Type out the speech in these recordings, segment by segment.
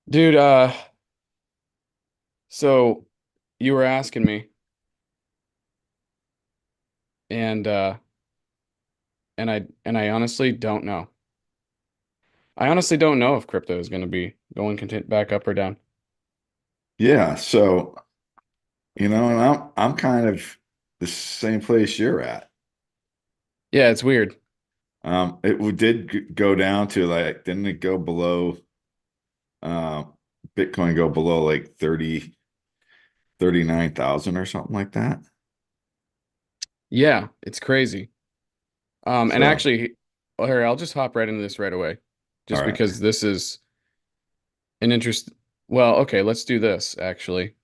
Dude, so you were asking me and and I honestly don't know. I honestly don't know if crypto is going to be going back up or down. Yeah, so and I'm kind of the same place you're at. Yeah, it's weird. Did go down to like, didn't it go below uh Bitcoin go below like 39,000 or something like that? Yeah, it's crazy. And So, actually, well, here, I'll just hop right into this right away, all just right. because this is an interest. Well, okay, let's do this actually.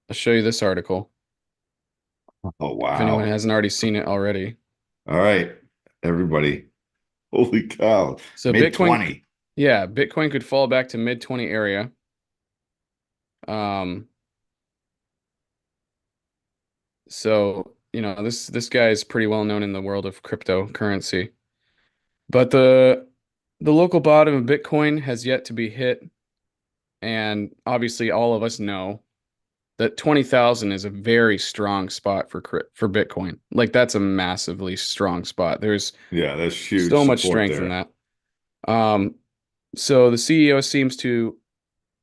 I'll show you this article Oh if anyone wow. hasn't already seen it already. All right, everybody. Holy cow. So Mid Bitcoin, 20. yeah, Bitcoin could fall back to mid 20 area. Um, So, this guy is pretty well known in the world of cryptocurrency. But the local bottom of Bitcoin has yet to be hit, and obviously all of us know that 20,000 is a very strong spot for Bitcoin. Like that's a massively strong spot. There's Yeah, that's huge so much support strength in there. that. Um, so the CEO seems to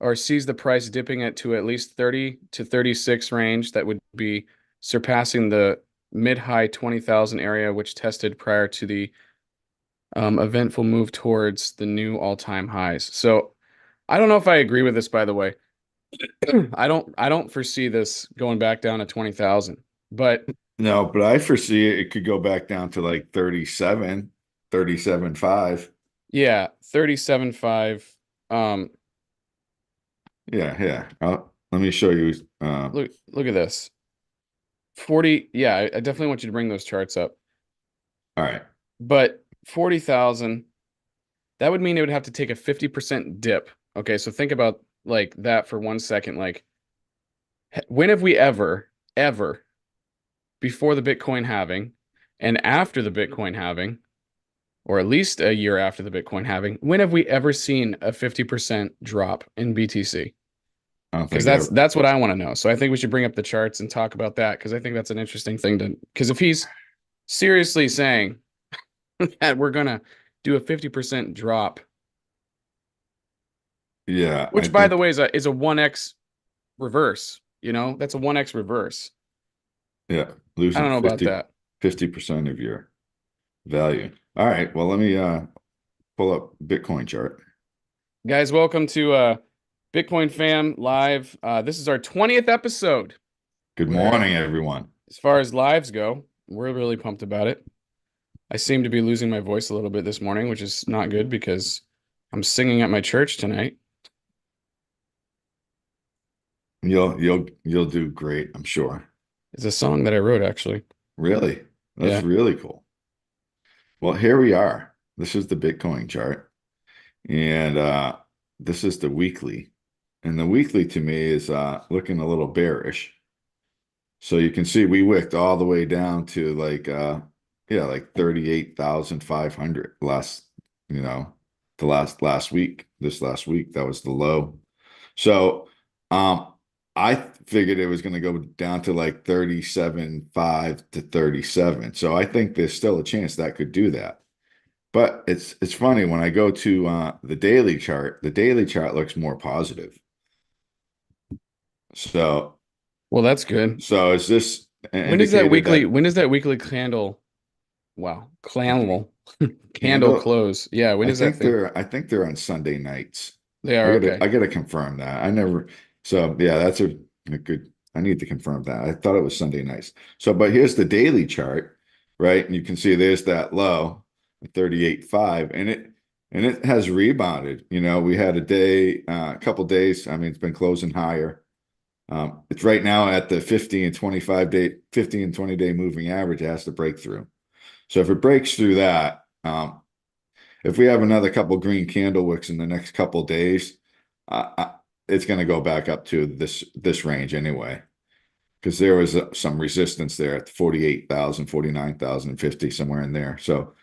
or sees the price dipping it to at least 30 to 36 range. That would be surpassing the mid-high 20,000 area, which tested prior to the eventful move towards the new all-time highs. So I don't know if I agree with this, by the way. I don't foresee this going back down to 20,000. But No, but I foresee it could go back down to like 37.5. yeah, 37.5. Um, Yeah. Let me show you. look at this. 40, yeah, I definitely want you to bring those charts up. All right. But 40,000, that would mean it would have to take a 50% dip. Okay, so think about like that for 1 second. Like, when have we ever, before the Bitcoin halving and after the Bitcoin halving, or at least a year after the Bitcoin halving, when have we ever seen a 50% drop in BTC? I don't Because think that's what I want to know. So I think we should bring up the charts and talk about that because I think that's an interesting thing to. Because if he's seriously saying that we're gonna do a 50% drop, yeah, I which by the think way is a 1x reverse, that's a 1x reverse. yeah, I losing don't know about 50 that. 50% of your value. All right, well, let me pull up Bitcoin chart. Guys, welcome to Bitcoin Fam Live. This is our 20th episode Good where, morning, everyone. as far as lives go, we're really pumped about it. I seem to be losing my voice a little bit this morning, which is not good because I'm singing at my church tonight. You'll do great, I'm sure. It's a song that I wrote, actually. Really? That's Yeah. really cool. Well, here we are. This is the Bitcoin chart, and this is the weekly. And the weekly to me is looking a little bearish. So you can see we wicked all the way down to like yeah, like 38,500 you know, the last week, this last week, that was the low. So I figured it was going to go down to like 37.5 to 37. So I think there's still a chance that could do that. But it's funny when I go to the daily chart looks more positive. So Well, that's good. so is this an When does that indicator weekly, that when does that weekly candle, wow, candle, candle candle? close? Yeah, when does that thing? I think they're on Sunday nights. They are okay. I gotta confirm that. I never so yeah, that's a good I need to confirm that. I thought it was Sunday nights. So but here's the daily chart, right? And you can see there's that low, 38.5, and it has rebounded. We had a couple days. I mean, it's been closing higher. It's right now at the 50 and 20 day moving average. It has to break through. So if it breaks through that, if we have another couple green candle wicks in the next couple days, it's going to go back up to this range anyway, because there was some resistance there at 48,000, 49,050 somewhere in there. So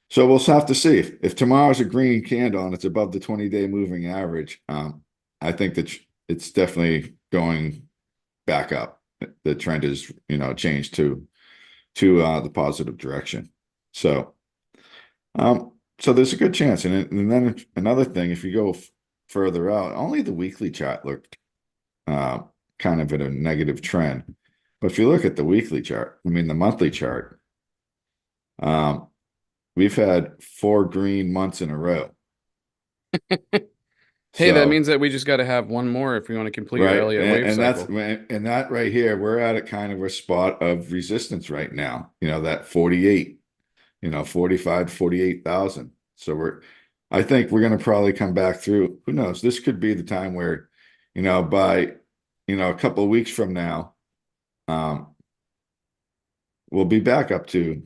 So we'll have to see if tomorrow's a green candle and it's above the 20-day moving average. I think that it's definitely going back up. The trend is, changed to the positive direction. So, so there's a good chance. And then another thing, if you go further out, only the weekly chart looked uh, kind of in a negative trend. But if you look at the weekly chart, I mean the monthly chart, um, we've had 4 green months in a row. Hey, that So means that we just got to have one more if we want to complete your right, Elliott and, wave and that's cycle. and that right here, we're at a kind of a spot of resistance right now. That 48, 45, 48,000. So I think we're going to probably come back through. Who knows? This could be the time where, by, a couple of weeks from now, um, we'll be back up to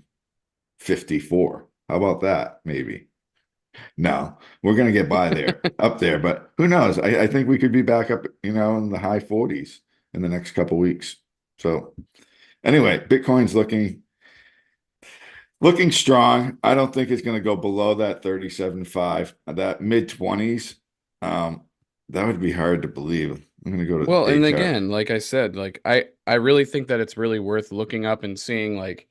54. How about that? Maybe. No, we're going to get by there, up there, but who knows? I think we could be back up, in the high 40s in the next couple of weeks. So anyway, Bitcoin's looking strong. I don't think it's going to go below that 37.5, that mid 20s. Um, that would be hard to believe. I'm going to go to the Well, day and chart. again, like I said, like I really think that it's really worth looking up and seeing like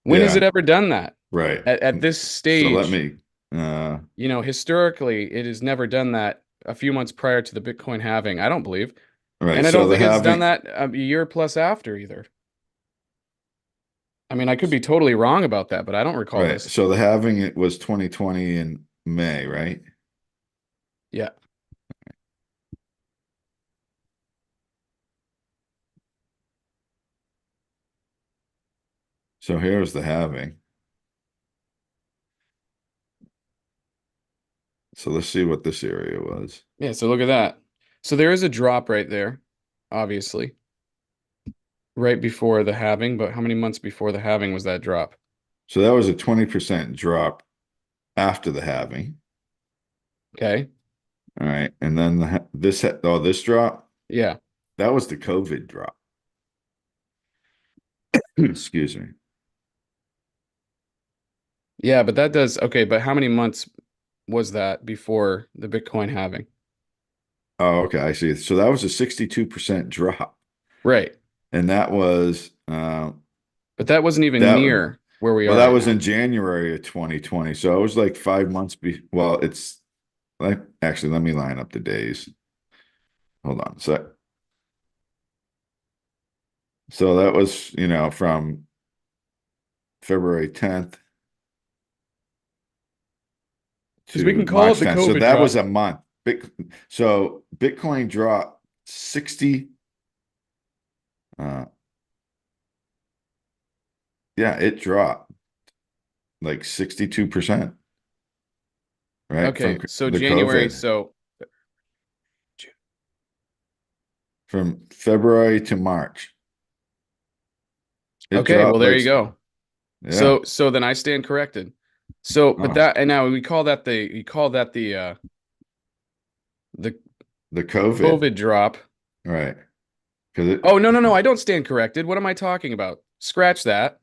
when has it Yeah, ever done that? right. At this So let stage, me, uh, historically, it has never done that a few months prior to the Bitcoin halving, I don't believe. right. And I So don't the think it's done halving, that a year plus after either. I mean, I could be totally wrong about that, but I don't recall right. this. So the halving it was 2020 in May, right? Yeah. So here's the halving. So let's see what this area was. Yeah, so look at that. So there is a drop right there, obviously, right before the halving, but how many months before the halving was that drop? So that was a 20% drop after the halving. Okay. All right. And then this drop, Yeah. that was the COVID drop. Excuse me. Yeah, but that does okay, but how many months was that before the Bitcoin halving? Oh, okay. I see. So that was a 62% drop. Right. And that was But that wasn't even that near where we well, are that right was now. in January of 2020. So it was like 5 months well, it's like actually let me line up the days. Hold on. So that was, from February 10th Because we to can call it March the 10th. So COVID that was drop. a month. So Bitcoin dropped 60. Uh, yeah, it dropped like 62%, right? From Okay, so the January, COVID, so from February to March. It okay, well dropped there like, you go. yeah, So then I stand corrected. So, but oh, that and now we call that the the COVID, COVID drop. right? Because Oh, no, no, no, I don't stand corrected. What am I talking about? Scratch that.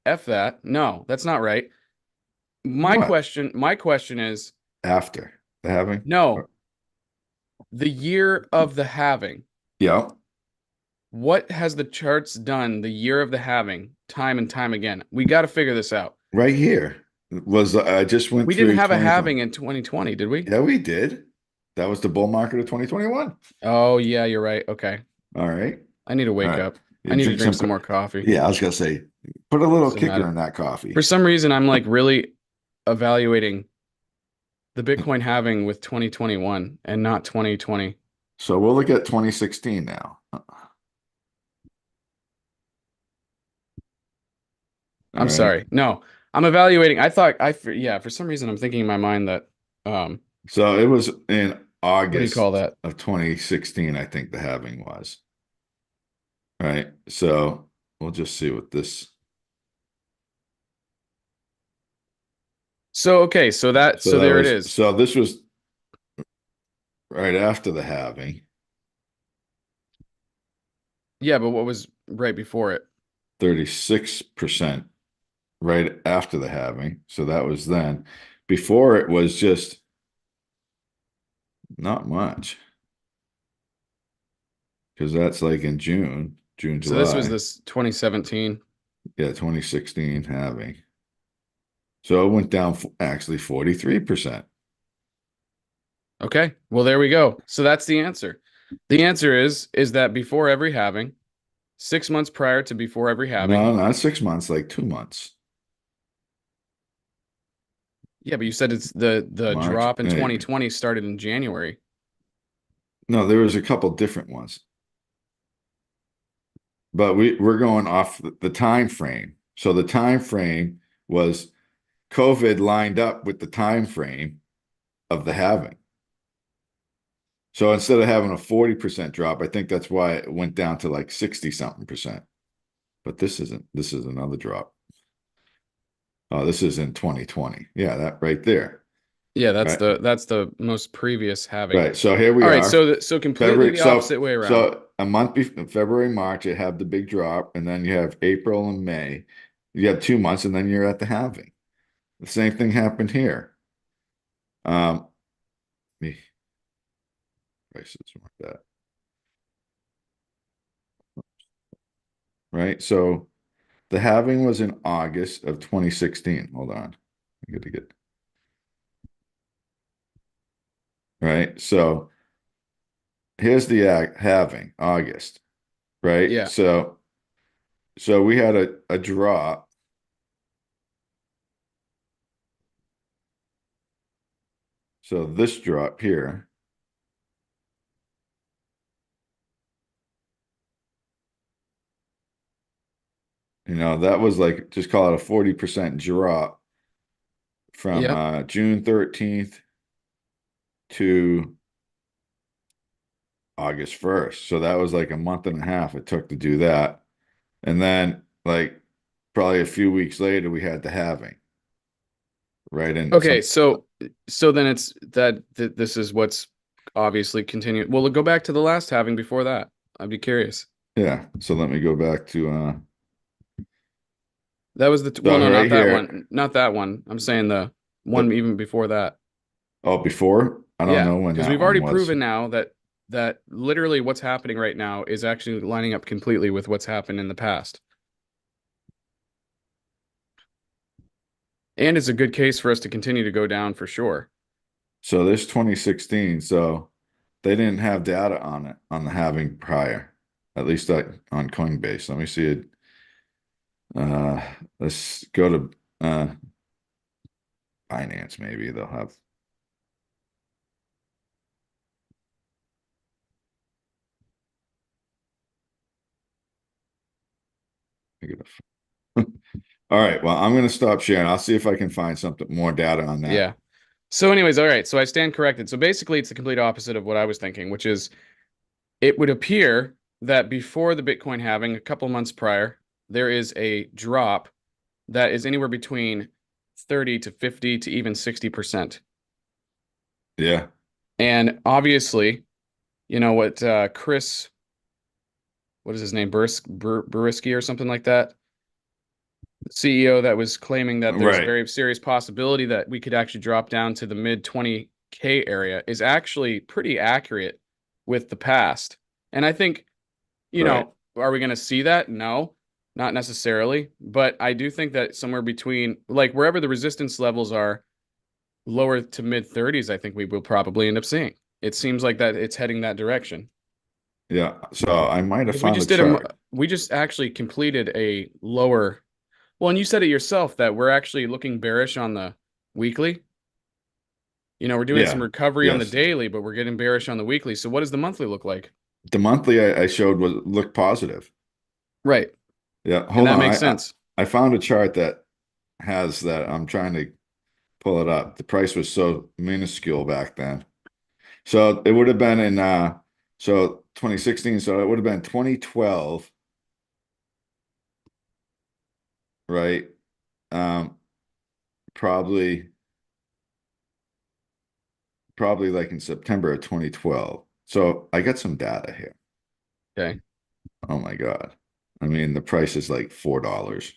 F that. No, that's not right. what? My question is, After the having? no, the year of the halving. Yeah, What has the charts done the year of the halving time and time again? We got to figure this out. right here was I just went We didn't through have a 2020. halving in 2020, did we? Yeah, we did. That was the bull market of 2021. Oh, yeah, you're right. Okay. All right. I need to All wake right. up. I You need to drink drink some. some more coffee. Yeah, I was gonna say, put a little So kicker mad. in that For coffee. some reason, I'm like really evaluating the Bitcoin halving with 2021 and not 2020. So we'll look at 2016 now. All I'm right. sorry. No, I'm evaluating. I thought yeah, for some reason I'm thinking in my mind that So it was in what do you call August that? of 2016, I think the halving was. All right. So we'll just see what this. So okay, So so that there it was is. so this was right after the halving, Yeah, but what was right before it? 36%. right after the halving. So that was then. Before it was just not much because that's like in June, So this was July. this 2017. Yeah, 2016 halving. So it went down actually 43%. Okay. Well, there we go. So that's the answer. The answer is that before every halving, 6 months prior to before every halving. No, not 6 months, like 2 months. Yeah, but you said it's the March. drop in 2020 started in January. No, there was a couple different ones, but we're going off the time frame. So the time frame was COVID lined up with the time frame of the halving. So instead of having a 40% drop, I think that's why it went down to like 60 something percent. But this isn't, this is another drop. Oh, this is in 2020. Yeah, that right there. Yeah, Right. that's the most previous halving. Right. So here we All right, are. so completely February. the opposite So way around. so a month before February, March, you have the big drop, and then you have April and May. You have 2 months, and then you're at the halving. The same thing happened here. The prices weren't that, right? So the halving was in August of 2016. Hold on. I got to get right. So here's the halving, August, right? Yeah. So we had a drop. So this drop here, that was like just call it a 40% drop from Yep. June 13th to August 1st. So that was like a month and a half it took to do that. And then like probably a few weeks later we had the halving, right? And Okay, some so then it's that this is what's obviously continued. Well, go back to the last halving before that. I'd be curious. yeah. So let me go back to That was well, so no, right not that here. one. Not that one. I'm saying the one The even before that. oh, before? I don't Yeah, know when because that we've one already was. proven now that literally what's happening right now is actually lining up completely with what's happened in the past. And it's a good case for us to continue to go down for sure. So this 2016, so they didn't have data on it on the halving prior, at least that on Coinbase. Let me see it. Uh, let's go to Binance. Maybe they'll have. All right. Well, I'm going to stop sharing. I'll see if I can find something more data on that. Yeah. So anyways, all right. So I stand corrected. So basically it's the complete opposite of what I was thinking, which is it would appear that before the Bitcoin halving, a couple months prior, there is a drop that is anywhere between 30 to 50 to even 60%. Yeah. And obviously, you know what Chris, what is his name? Burisky or something like that. CEO that was claiming that there's a Right. very serious possibility that we could actually drop down to the mid 20K area is actually pretty accurate with the past. And I think, Right. are we going to see that? No, not necessarily. But I do think that somewhere between, like, wherever the resistance levels are lower to mid 30s, I think we will probably end up seeing. It seems like that it's heading that direction. Yeah. So I might have Because we found a just chart. we just actually completed a lower. Well, and you said it yourself that we're actually looking bearish on the weekly. We're doing some Yeah. recovery on the Yes. daily, but we're getting bearish on the weekly. So what does the monthly look like? The monthly I showed was looked positive. Right. Yeah. And Hold that on. makes sense. I found a chart that has that. I'm trying to pull it up. The price was so minuscule back then. So it would have been in 2016, so it would have been 2012, right? Um, probably probably like in September of 2012. So I got some data here. Okay. Oh my God. I mean, the price is like $4.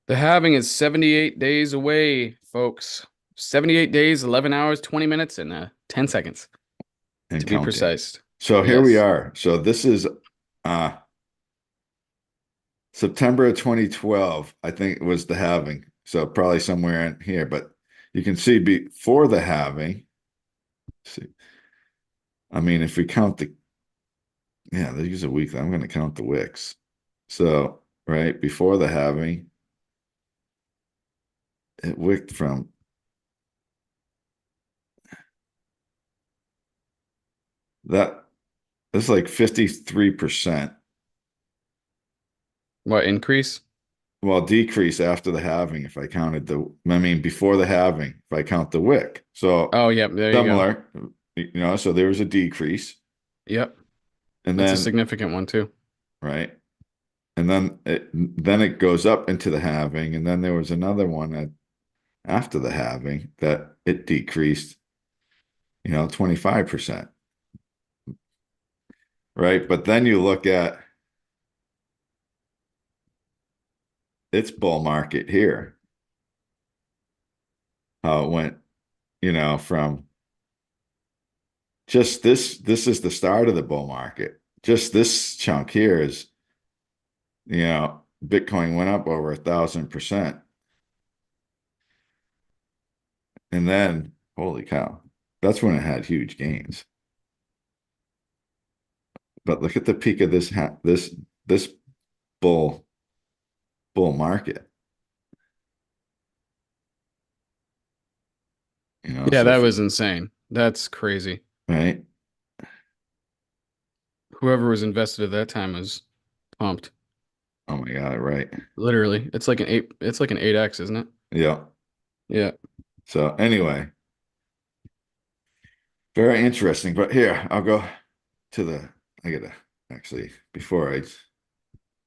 The halving is 78 days away, folks. 78 days, 11 hours, 20 minutes, and 10 seconds and to be counting. precise. So here we Yes. are. So this is uh September of 2012, I think it was the halving. So probably somewhere in here, but you can see before the halving, see, I mean, if we count yeah, they use a weekly. I'm going to count the wicks. So, right before the halving, it wicked from that. It's like 53%. What increase? Well, decrease after the halving if I counted I mean, before the halving, if I count the wick. So Oh, yep, there you go. similar, so there was a decrease. Yep. And That's a then, significant one too. right. And then it goes up into the halving. And then there was another one after the halving that it decreased, 25%. Right. But then you look at its bull market here, how it went, from just this is the start of the bull market. Just this chunk here is, Bitcoin went up over 1,000%. And then, holy cow, that's when it had huge gains. But look at the peak of this bull bull market, Yeah, so that was insane. That's crazy. right. Whoever was invested at that time was pumped. Oh my God, right. Literally. It's like an 8x, isn't it? Yeah. Yeah. So anyway, very interesting. But here, I'll go to I gotta actually, before I,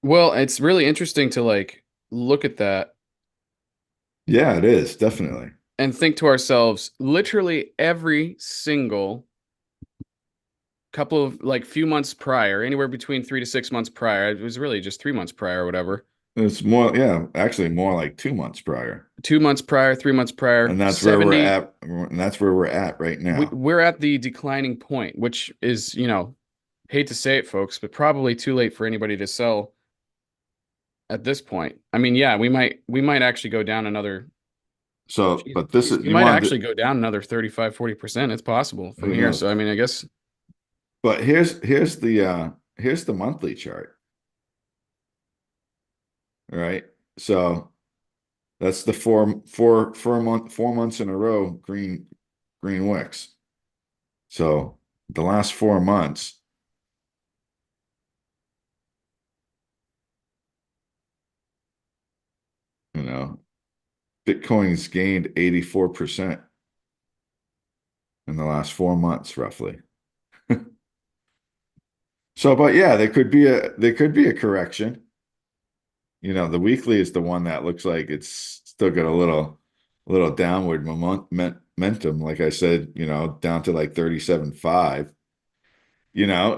Well, it's really interesting to like look at that yeah, it is definitely. and think to ourselves, literally every single couple of like few months prior, anywhere between 3 to 6 months prior, it was really just 3 months prior or whatever. It's more, yeah, actually more like 2 months prior. 2 months prior, 3 months prior, And that's where we're 70. at. And that's where we're at right now. We're at the declining point, which is, hate to say it, folks, but probably too late for anybody to sell at this point. I mean, yeah, we might actually go down another, So, geez, but this geez, is, we you might wanted actually go down another 35, 40%. It's possible from who here. knows? So, I mean, I guess, But here's the monthly chart, right? So that's the 4 months in a row, green wicks. So the last 4 months, you know, Bitcoin's gained 84% in the last 4 months, roughly. So, but yeah, there could be a correction. The weekly is the one that looks like it's still got a little downward momentum. Like I said, down to like 37.5.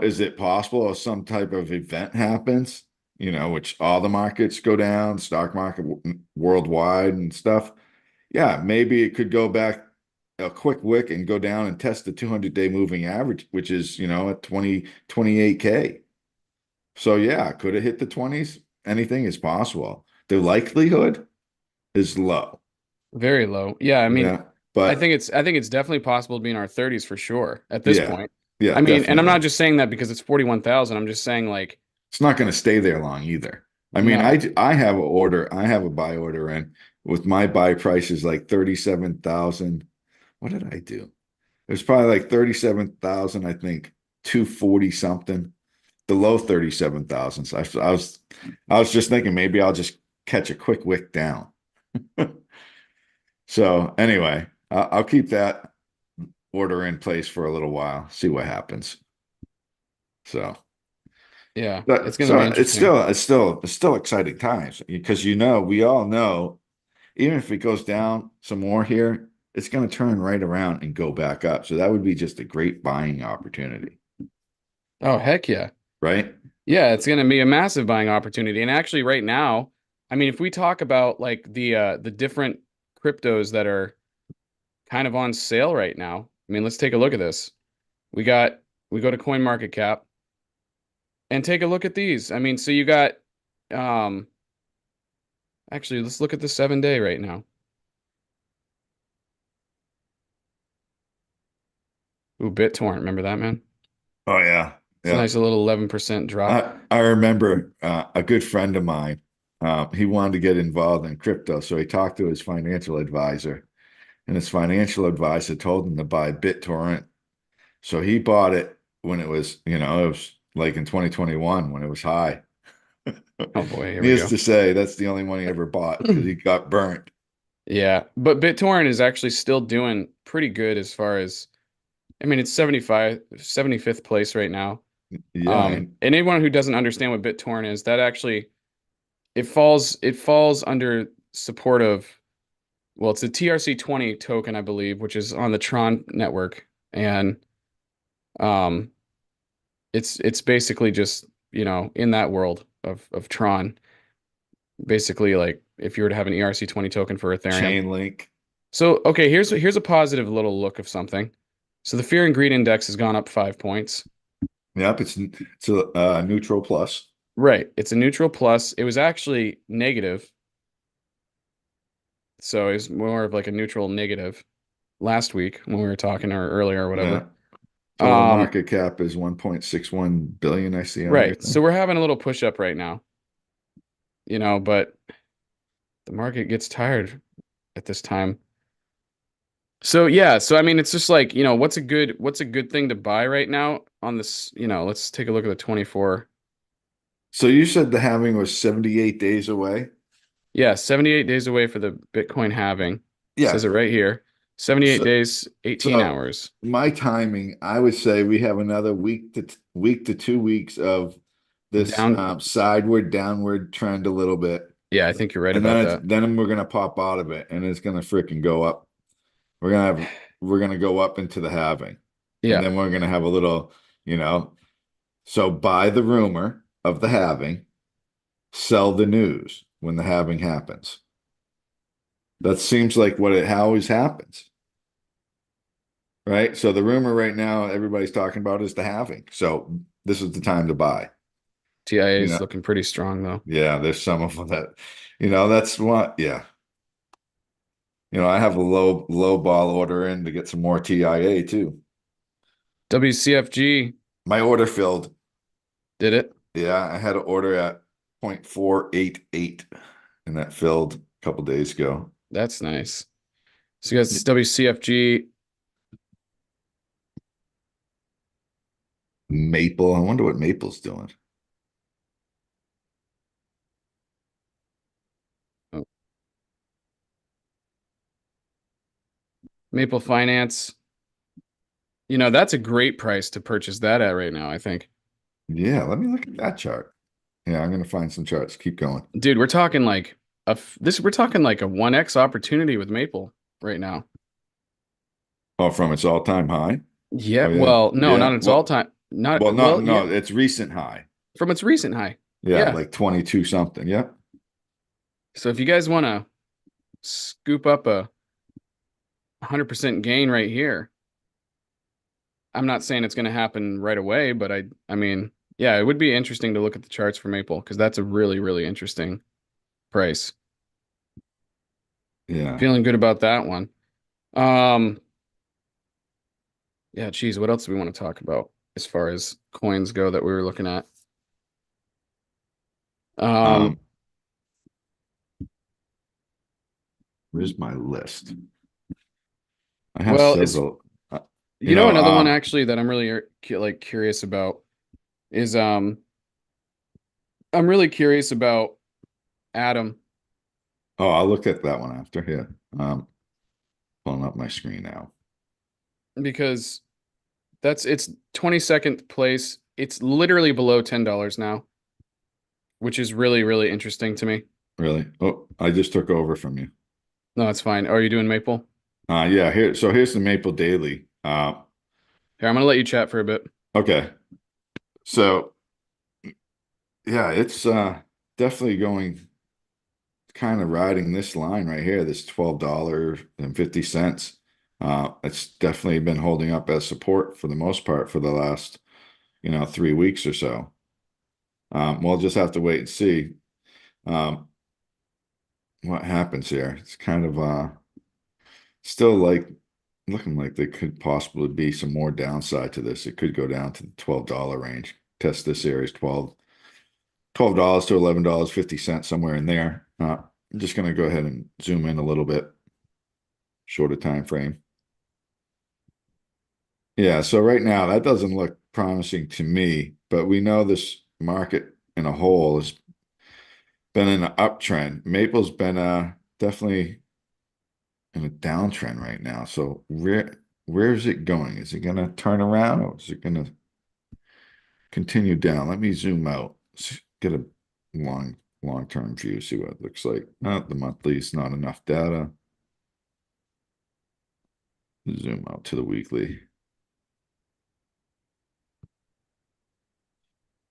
Is it possible if some type of event happens, which all the markets go down, stock market worldwide and stuff? Yeah, maybe it could go back a quick wick and go down and test the 200-day moving average, which is, at 28K. So yeah, could it hit the 20s? Anything is possible. The likelihood is low. very low. Yeah, I mean, Yeah. I But think it's definitely possible to be in our 30s for sure at this yeah, point. yeah, I mean, and I'm not definitely. just saying that because it's 41,000. I'm just saying like, It's not going to stay there long either. I mean, no. I have a buy order in with my buy price is like 37,000. What did I do? It was probably like 37,000, I think, 240 something. The low 37,000. So I was just thinking maybe I'll just catch a quick wick down. So anyway, I'll keep that order in place for a little while, see what happens. So, Yeah, it's but going to be so it's interesting. still it's still it's still exciting times because we all know even if it goes down some more here, it's going to turn right around and go back up. So that would be just a great buying opportunity, Oh, heck yeah. right? Yeah, it's going to be a massive buying opportunity. And actually, right now, I mean, if we talk about like the different cryptos that are kind of on sale right now, I mean, let's take a look at this. We got we go to CoinMarketCap and take a look at these. I mean, so you got um actually let's look at the 7 day right now. Ooh, BitTorrent, remember that, man? Oh yeah, It's a yeah. nice little 11% drop. I remember a good friend of mine. He wanted to get involved in crypto, so he talked to his financial advisor, and his financial advisor told him to buy BitTorrent. So he bought it when it was like in 2021 when it was high. Oh boy, here we Needless go. to say, that's the only one he ever bought because he got burnt. Yeah, but BitTorrent is actually still doing pretty good as far as I mean, it's 75th place right now. Yeah, and And anyone who doesn't understand what BitTorrent is, that actually it falls under support of well, it's a TRC20 token, I believe, which is on the Tron network. And um it's basically just, in that world of Tron, basically like if you were to have an ERC20 token for Ethereum. chain link. So, okay, here's a positive little look of something. So the fear and greed index has gone up 5 points. Yep, it's a neutral plus. Right. It's a neutral plus. It was actually negative. So it's more of like a neutral negative last week when we were talking or earlier or Yeah. whatever. Total Um, market cap is 1.61 billion, I see on your right. So thing. we're having a little push up right now, but the market gets tired at this time. So yeah, so I mean it's just like, what's a good thing to buy right now on this, let's take a look at the 24. So you said the halving was 78 days away? Yeah, 78 days away for the Bitcoin halving. Says Yeah. it right here. 78 So days, 18 so hours. my timing, I would say we have another week to 2 weeks of this Down. sideward downward trend a little bit. Yeah, I think you're right And about that. then we're gonna pop out of it and it's gonna freaking go up. We're gonna have we're gonna go up into the halving. And Yeah. then we're gonna have a little, you know, so buy the rumor of the halving, sell the news when the halving happens. That seems like what it always happens, right? So the rumor right now everybody's talking about is the halving. So this is the time to buy. TIA You is know, looking pretty strong though. yeah, there's some of them that, that's what, yeah. I have a low ball order in to get some more TIA too. WCFG My order filled. did it. Yeah, I had an order at 0.488 and that filled a couple days ago. That's nice. So you got WCFG. Maple. I wonder what Maple's doing. Oh, Maple Finance. That's a great price to purchase that at right now, I think. Yeah, let me look at that chart. Yeah, I'm gonna find some charts. Keep going. Dude, we're talking like a 1x opportunity with Maple right now. Oh, from its all-time high. Yeah, Oh yeah, well, no, not yeah. its all time. Not Not well, no, yeah, it's recent high. from its recent high. Yeah, Yeah. like 22 something. Yeah, So if you guys want to scoop up a 100% gain right here, I'm not saying it's going to happen right away, but I mean, yeah, it would be interesting to look at the charts for Maple because that's a really, really interesting price. yeah. Feeling good about that one. Um, yeah, geez, what else do we want to talk about as far as coins go that we were looking at? Um, Um, where's my list? I have well, is several. You know, another one actually that I'm really like curious about is I'm really curious about Atom oh, I'll look at that one after here. Pulling up my screen now. because it's 22nd place. It's literally below $10 now, which is really, really interesting to me. Really? Oh, I just took over from you. No, it's fine. Are you doing Maple? Yeah, here's the Maple Daily. Here, I'm gonna let you chat for a bit. Okay. So yeah, it's definitely going. kind of riding this line right here, this $12.50. It's definitely been holding up as support for the most part for the last, 3 weeks or so. We'll just have to wait and see um, what happens here. It's kind of still like looking like there could possibly be some more downside to this. It could go down to the $12 range. Test this area is $12 to $11.50, somewhere in there. I'm just going to go ahead and zoom in a little bit, shorter time frame. Yeah, so right now that doesn't look promising to me, but we know this market in a whole has been in an uptrend. Maple's been definitely in a downtrend right now. So where is it going? Is it going to turn around or is it going to continue down? Let me zoom out, get a long-term view, see what it looks like. The monthly is not enough data. Zoom out to the weekly.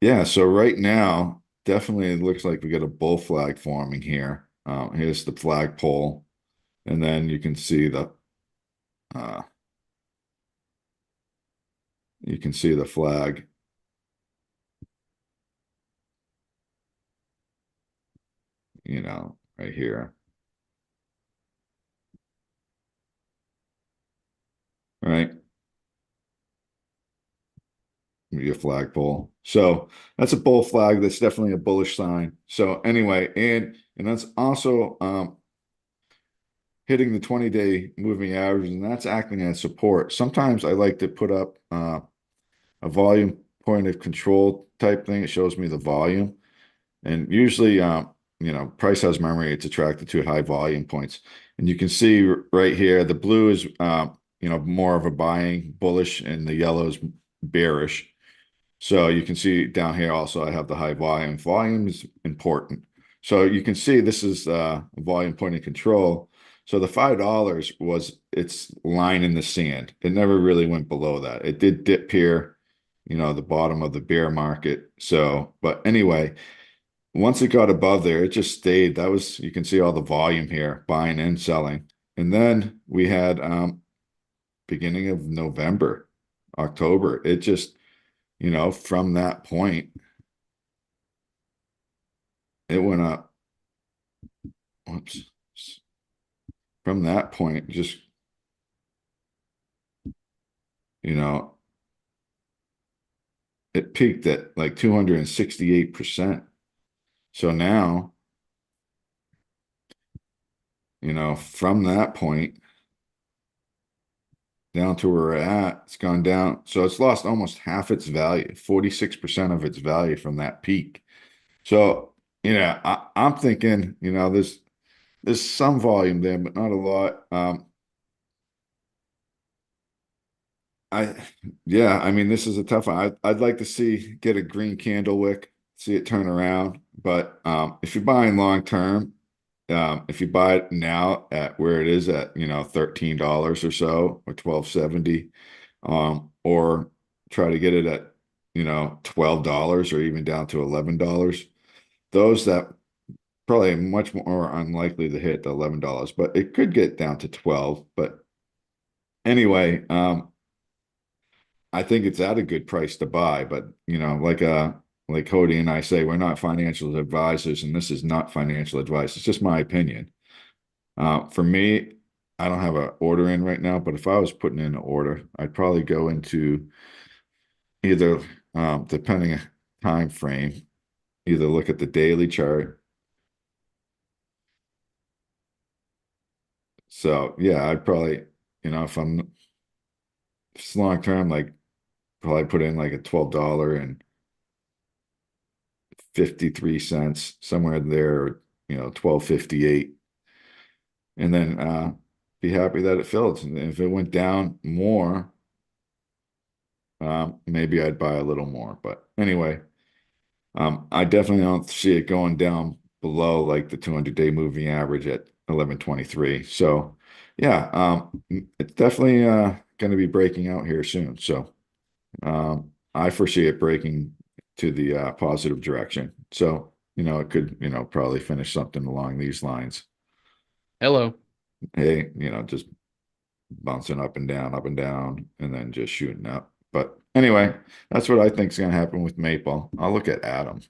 Yeah, so right now, definitely it looks like we got a bull flag forming here. Here's the flagpole, and then uh, you can see the flag, right here, right? Your flagpole. So that's a bull flag. That's definitely a bullish sign. So anyway, and that's also hitting the 20-day moving average, and that's acting as support. Sometimes I like to put up a volume point of control type thing. It shows me the volume. And usually, price has memory. It's attracted to high volume points. And you can see right here, the blue is, more of a buying bullish and the yellow is bearish. So you can see down here also, I have the high volume. Volume is important. So you can see this is volume point of control. So the $5 was its line in the sand. It never really went below that. It did dip here, the bottom of the bear market. So, but anyway, once it got above there, it just stayed. That was, you can see all the volume here, buying and selling. And then we had beginning of November, October, it just, from that point, it went up. Whoops. From that point, just, you know, it peaked at like 268%. So now, from that point down to where we're at, it's gone down. So it's lost almost half its value, 46% of its value from that peak. So, I'm thinking, there's some volume there, but not a lot. I yeah, I mean this is a tough one. I'd like to see get a green candle wick, see it turn around. But if you're buying long term, if you buy it now at where it is at, $13 or so or 12.70, or try to get it at, $12 or even down to $11, those that probably much more unlikely to hit the $11, but it could get down to 12. But anyway, I think it's at a good price to buy, but like Cody and I say, we're not financial advisors, and this is not financial advice. It's just my opinion. For me, I don't have an order in right now, but if I was putting in an order, I'd probably go into either, depending on time frame, either look at the daily chart. So yeah, I'd probably, if it's long term, like probably put in like a $12.53 somewhere there, 12.58, and then be happy that it filled. And if it went down more, maybe I'd buy a little more. But anyway, I definitely don't see it going down below like the 200-day moving average at 11.23. So yeah, it's definitely going to be breaking out here soon. So I foresee it breaking to the positive direction. So it could, probably finish something along these lines. Hello. Hey, just bouncing up and down, and then just shooting up. But anyway, that's what I think is going to happen with Maple. I'll look at Adam.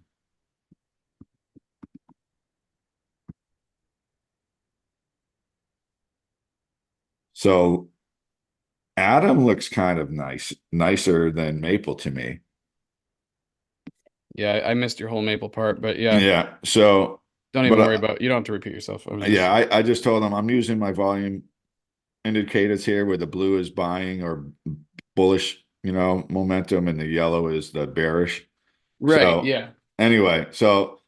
So Adam looks kind of nicer than Maple to me. Yeah, I missed your whole maple part, but yeah, Yeah. So, don't but even worry about you don't have to repeat yourself. I was yeah, just I just told him I'm using my volume indicators here where the blue is buying or bullish, momentum, and the yellow is the bearish. right, So yeah. anyway, so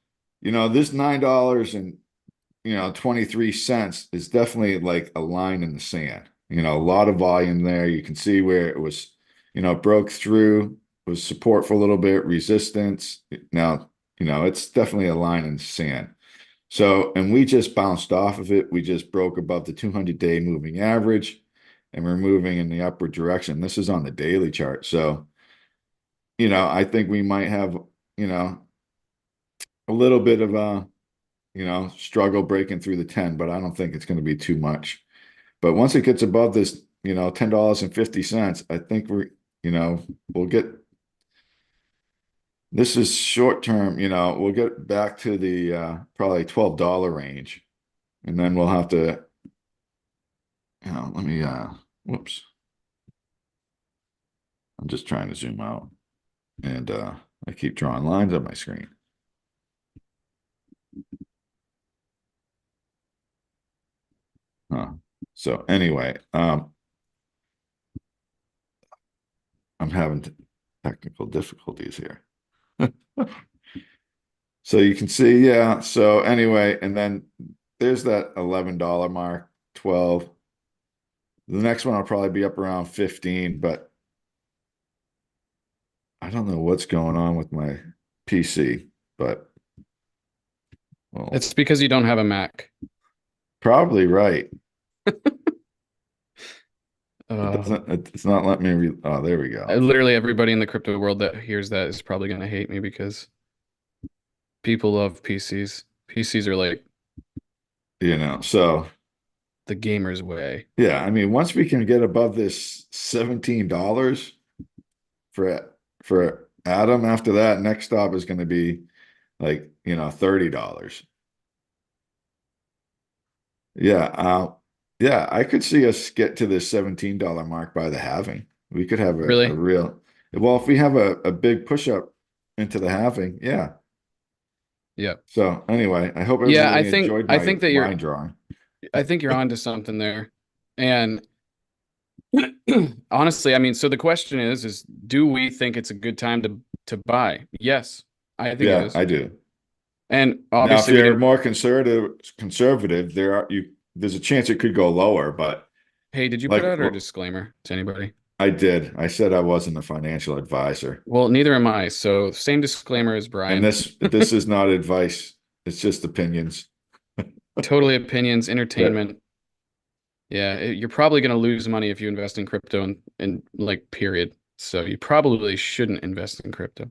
this $9 and 23 cents is definitely like a line in the sand. A lot of volume there. You can see where it was, broke through, was support for a little bit, resistance. Now, it's definitely a line in the sand. So, and we just bounced off of it. We just broke above the 200-day moving average, and we're moving in the upward direction. This is on the daily chart. So, I think we might have, you know, a little bit of a, struggle breaking through the 10, but I don't think it's going to be too much. But once it gets above this, $10.50, I think we'll get, this is short term, we'll get back to the probably $12 range. And then we'll have to, let me, whoops. I'm just trying to zoom out, and I keep drawing lines on my screen. Huh. So anyway, I'm having technical difficulties here. So you can see, yeah. So anyway, and then there's that $11 mark, 12. The next one I'll probably be up around 15, but I don't know what's going on with my PC, but well, It's because you don't have a Mac. probably right. It Uh, doesn't, it's not letting me oh, there we go. literally everybody in the crypto world that hears that is probably going to hate me because people love PCs. PCs are like So the gamer's way. yeah, I mean, once we can get above this $17 for Adam, after that, next stop is going to be like, $30. Yeah, yeah, I could see us get to this $17 mark by the halving. We could have a Really? real, well, if we have a big push up into the halving, yeah. Yeah. So anyway, I hope Yeah, everybody enjoyed I my think that line drawing. I think you're onto something there. And honestly, I mean, so the question is do we think it's a good time to buy? Yes, I think it Yeah, is. I do. And Now, if obviously we you're didn't. more conservative, there's a chance it could go lower, but Hey, did you put like out our disclaimer to anybody? I did. I said I wasn't a financial advisor. Well, neither am I. So same disclaimer as And Brian. this is not advice. It's just opinions. Totally opinions, Yeah. entertainment. Yeah, you're probably going to lose money if you invest in crypto and like period. So you probably shouldn't invest in crypto.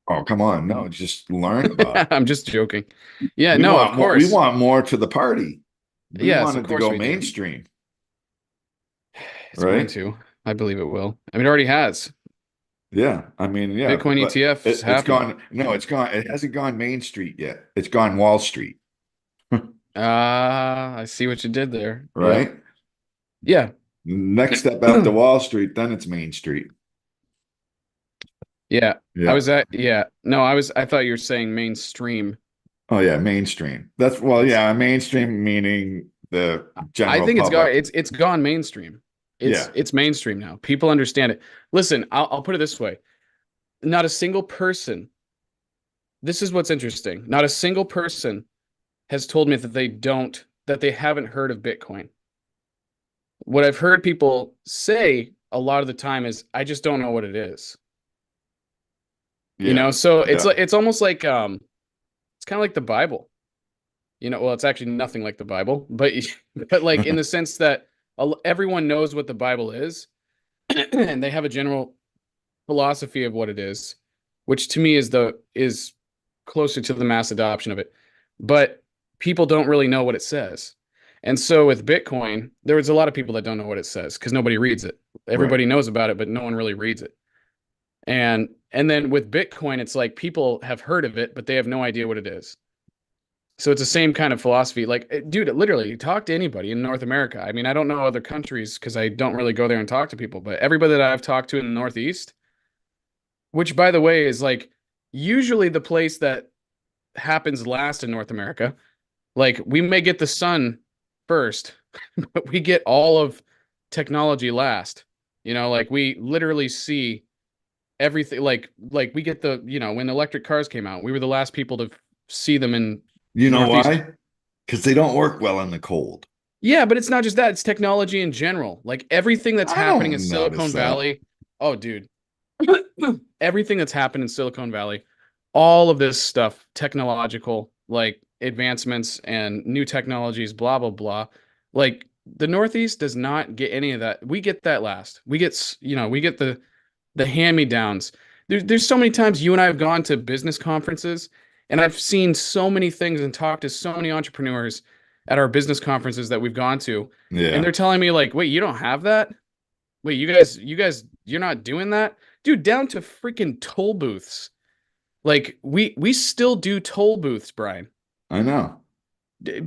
Oh, come on. No, just learn about it. I'm just joking. Yeah, We no, of want more. We course. want more to the party. We Yes, want of it to course go we do. mainstream, It's going right? to. I believe it will. I mean, it already has. Yeah. I mean, yeah, Bitcoin but ETF's it's happening. gone. No, it's gone. It hasn't gone Main Street yet. It's gone Wall Street, Ah, I see what you did there. Yep. right? Yeah. Next step after Wall Street, then it's Main Street. Yeah. Yeah. Yeah. No, I thought you were saying mainstream. Oh yeah, mainstream. That's well, It's yeah, mainstream meaning the I general think public. it's gone mainstream. Yeah. It's mainstream now. People understand it. Listen, I'll put it this way. Not a single person, this is what's interesting. Not a single person has told me that they haven't heard of Bitcoin. What I've heard people say a lot of the time is, I just don't know what it is. Yeah. So Yeah. it's almost like it's kind of like the Bible. Well, it's actually nothing like the Bible, but but like in the sense that everyone knows what the Bible is, and they have a general philosophy of what it is, which to me is closer to the mass adoption of it. But people don't really know what it says. And so with Bitcoin, there was a lot of people that don't know what it says because nobody reads it. Right. Everybody knows about it, but no one really reads it. And then with Bitcoin, it's like people have heard of it, but they have no idea what it is. So it's the same kind of philosophy. Like, dude, literally, talk to anybody in North America. I mean, I don't know other countries because I don't really go there and talk to people, but everybody that I've talked to in the Northeast, which by the way is like usually the place that happens last in North America. Like, we may get the sun first, but we get all of technology last. Like we literally see everything. Like we get when electric cars came out, we were the last people to see them in You know Northeast. why? Because they don't work well in the cold. Yeah, but it's not just that, it's technology in general. Like everything that's I happening in don't notice Silicon that. Valley. Oh, dude. Everything that's happened in Silicon Valley, all of this stuff, technological, like advancements and new technologies, blah, blah, blah. Like the Northeast does not get any of that. We get that last. We get the hand-me-downs. There's so many times you and I have gone to business conferences and I've seen so many things and talked to so many entrepreneurs at our business conferences that we've gone to, and Yeah, they're telling me like, "Wait, you don't have that? Wait, you guys, you're not doing that?" Dude, down to freaking toll booths. Like we still do toll booths, Brian. I know.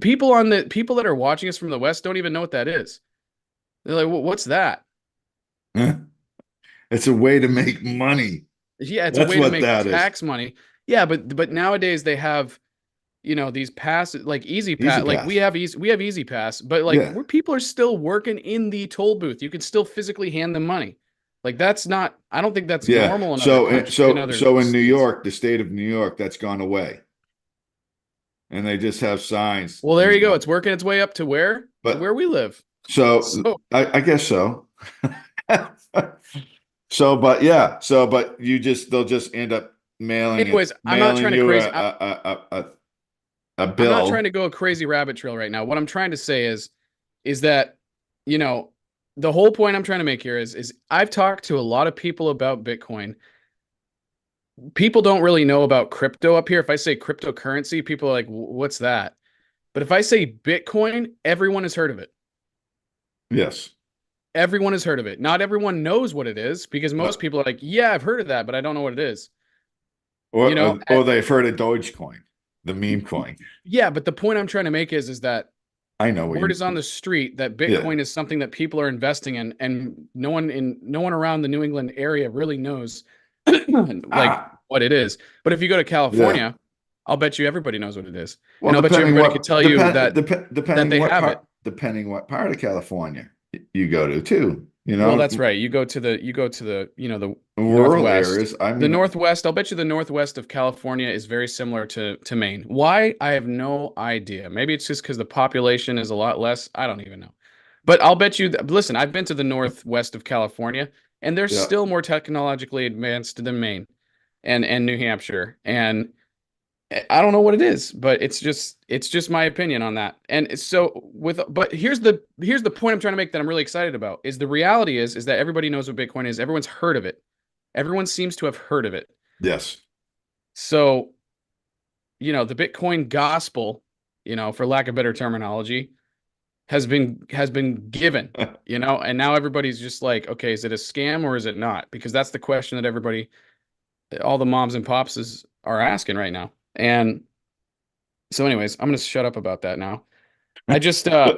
People that are watching us from the West don't even know what that is. They're like, "What's that?" It's a way to make money. Yeah, it's a That's way to what make that is. tax money. Yeah, but nowadays they have, these passes like Easy Easy Pass. Like pass. we have Easy Pass, but like Yeah. where people are still working in the toll booth. You can still physically hand them money. Like that's not. I don't think that's Yeah. normal in other So countries, in so other so in New states. York, the state of New York, that's gone away. And they just have signs, Well, there you go. It's working its way up to where? To But where we live. so So I guess so. So, but yeah, so but they'll just end up anyways, I'm not mailing trying to you crazy. a I'm not trying bill. to go a crazy rabbit trail right now. What I'm trying to say is that, you know, the whole point I'm trying to make here is I've talked to a lot of people about Bitcoin. People don't really know about crypto up here. If I say cryptocurrency, people are like, "What's that?" But if I say Bitcoin, everyone has heard of it. Yes. Everyone has heard of it. Not everyone knows what it is because Uh, most people are like, "Yeah, I've heard of that, but I don't know what it is." or or they've heard of Dogecoin, the meme coin. Yeah, but the point I'm trying to make is that I know what word you is on the street that yeah. Bitcoin is something that people are investing in, and no one around the New England area really knows like Ah, what it is. But if you go to yeah. California, I'll bet you everybody knows what it is, Well, and I'll bet you everybody could tell you that they have it. depending what part of California you go to too. Well, that's right. You go to the the Rural Northwest. areas. I The mean, Northwest, I'll bet you the Northwest of California is very similar to Maine. Why? I have no idea. Maybe it's just because the population is a lot less. I don't even know. But I'll bet you listen, I've been to the Northwest of California and they're yeah, still more technologically advanced than Maine and New Hampshire. And I don't know what it is, but it's just my opinion on that. And so but here's the point I'm trying to make that I'm really excited about is the reality is that everybody knows what Bitcoin is. Everyone's heard of it. Everyone seems to have heard of it. yes. So, the Bitcoin gospel, for lack of better terminology, has been given, and now everybody's just like, okay, is it a scam or is it not? Because that's the question that everybody, all the moms and pops are asking right now. And so anyways, I'm gonna shut up about that now. I just I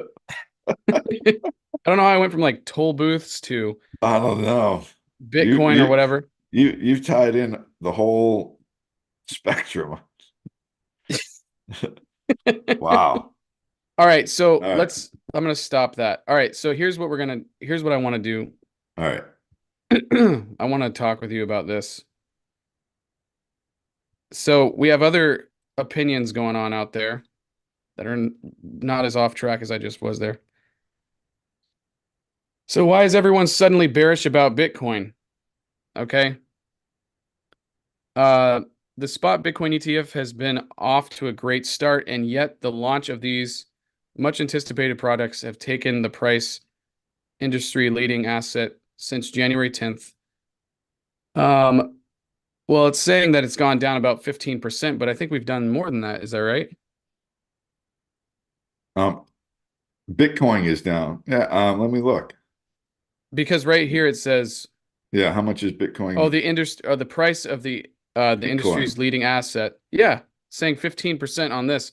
don't know how I went from like toll booths to I don't know. You Bitcoin or you whatever. you've tied in the whole spectrum. Wow. All right, so All right. I'm gonna stop that. All right, so here's what I want to do. All right. I want to talk with you about this. So we have other opinions going on out there that are not as off track as I just was there. So why is everyone suddenly bearish about Bitcoin? Okay. Uh, the spot Bitcoin ETF has been off to a great start, and yet the launch of these much anticipated products have taken the price industry leading asset since January 10th. Um, Well, it's saying that it's gone down about 15%, but I think we've done more than that. Is that right? Um, Bitcoin is down. Yeah, let me look. Because right here it says, Yeah, how much is oh, Bitcoin? the industry or the price of the Bitcoin. industry's leading asset. Yeah, saying 15% on this.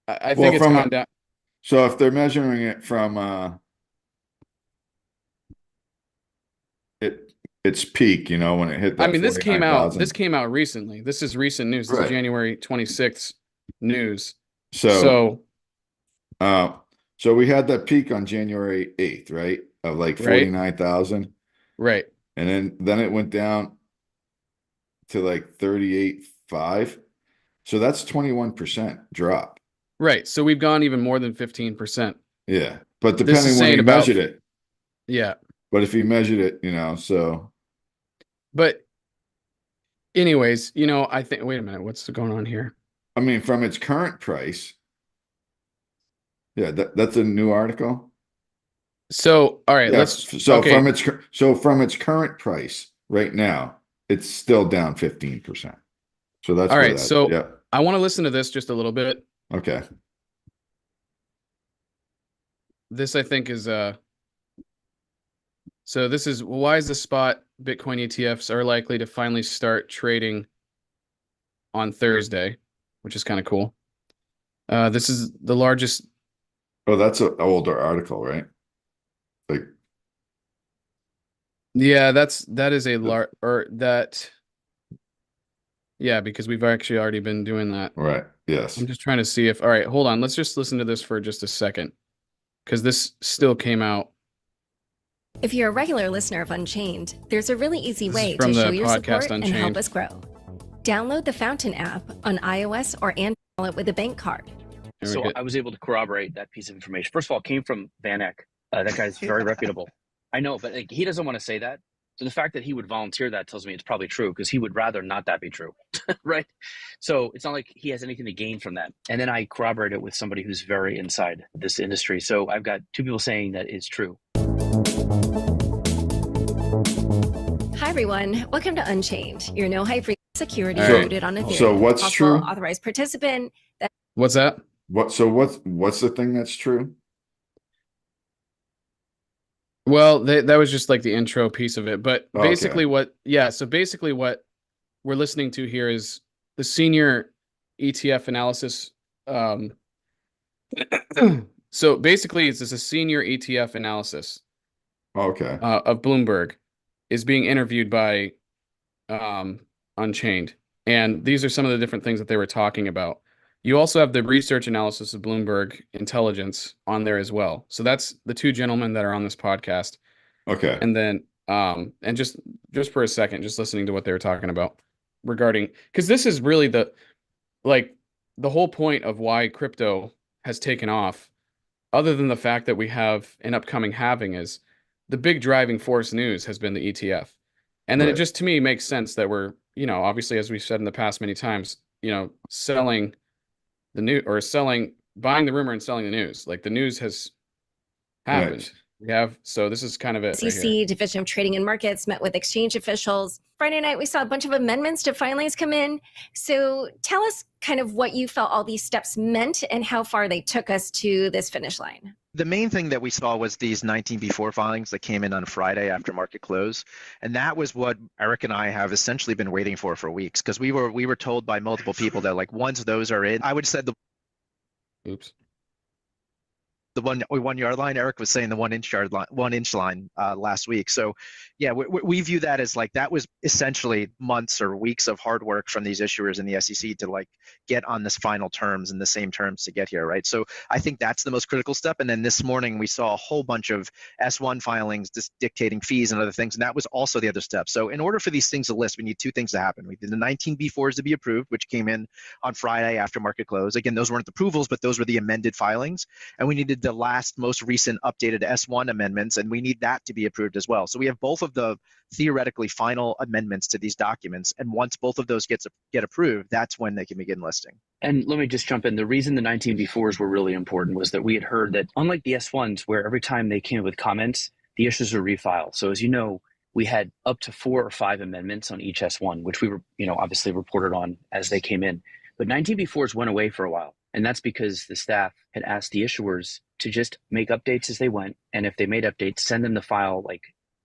I Well, think it's from gone down. so if they're measuring it from it its peak, when it hit I that mean, this 49,000. came out recently. This is recent news. This is Right. January 26th news. So So, uh so we had that peak on January 8th, right? Of like right? 49,000. Right. And then it went down to like 38.5. So that's 21% drop. Right. So we've gone even more than 15%. Yeah. But This is depending when saying you about, measured it. yeah. But if you measured it, so But anyways, I think, wait a minute, what's going on here? I mean from its current price, yeah, that's a new article. So, all right, Yeah, okay. so from its current price right now, it's still down 15%. So All that's where right. that, So yeah. I want to listen to this just a little bit. Okay. This I think is, so this is why is the spot Bitcoin ETFs are likely to finally start trading on Thursday, which is kind of cool. This is the largest. Oh, that's an older article, right? Like, Yeah, that is a large, or that, yeah, because we've actually already been doing that. right. Yes. I'm just trying to see if, all right, hold on. Let's just listen to this for just a second because this still came out. If you're a regular listener of Unchained, there's a really easy This is way to from show the your podcast support and help Unchained. us grow. Download the Fountain app on iOS or Android with a bank card. Here we So go. I was able to corroborate that piece of information. First of all, it came from Van Eck. That guy's very reputable. I know, but like, he doesn't want to say that. So the fact that he would volunteer that tells me it's probably true because he would rather not that be true, right? So it's not like he has anything to gain from that. And then I corroborate it with somebody who's very inside this industry. So I've got two people saying that it's true. Hi, everyone. Welcome to Unchained, your no hype security All right. rooted on Ethereum. So what's Possible true? authorized participant. What's that? What's the thing that's true? Well, that was just like the intro piece of it. But Okay. so basically what we're listening to here is the senior ETF analysis. Um, so basically, it's just a senior ETF analysis Okay. of Bloomberg is being interviewed by Unchained. And these are some of the different things that they were talking about. You also have the research analysis of Bloomberg intelligence on there as well. So that's the two gentlemen that are on this podcast. Okay. And then and just for a second, just listening to what they were talking about regarding because this is really like the whole point of why crypto has taken off, other than the fact that we have an upcoming halving, is the big driving force news has been the ETF. And then it Right. just to me makes sense that we're, obviously, as we've said in the past many times, selling the new or selling, buying the rumor and selling the news. Like the news has Right. happened. So this is kind of it right here. SEC Division of Trading and Markets met with exchange officials. Friday night, we saw a bunch of amendments to filings come in. So tell us kind of what you felt all these steps meant and how far they took us to this finish line. The main thing that we saw was these 19B4 filings that came in on Friday after market close. And that was what Eric and I have essentially been waiting for weeks, because we were told by multiple people that like once those are in, I would say Oops. the 1 yard line. Eric was saying the 1 inch line last week. So yeah, we view that as like that was essentially months or weeks of hard work from these issuers in the SEC to like get on this final terms and the same terms to get here, right? So I think that's the most critical step. And then this morning we saw a whole bunch of S1 filings just dictating fees and other things, and that was also the other step. So in order for these things to list, we need two things to happen. We did the 19B4s to be approved, which came in on Friday after market close. Again, those weren't the approvals, but those were the amended filings. And we needed the last most recent updated S1 amendments, and we need that to be approved as well. So we have both of the theoretically final amendments to these documents, and once both of those get approved, that's when they can begin listing. And let me just jump in. The reason the 19B4s were really important was that we had heard that unlike the S1s, where every time they came with comments, the issues are refiled. So as you know, we had up to 4 or 5 amendments on each S1, which we were, obviously reported on as they came in. But 19B4s went away for a while. And that's because the staff had asked the issuers to just make updates as they went. And if they made updates, send them the file like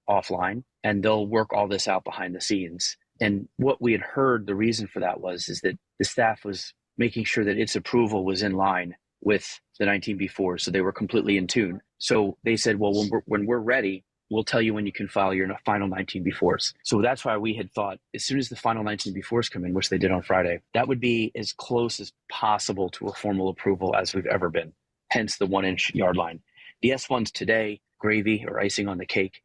offline, and they'll work all this out behind the scenes. And what we had heard, the reason for that is that the staff was making sure that its approval was in line with the 19B4. So they were completely in tune. So they said, well, when we're ready, we'll tell you when you can file your final 19B4s. So that's why we had thought as soon as the final 19B4s come in, which they did on Friday, that would be as close as possible to a formal approval as we've ever been, hence the 1-inch yard line. The S1s today, gravy or icing on the cake,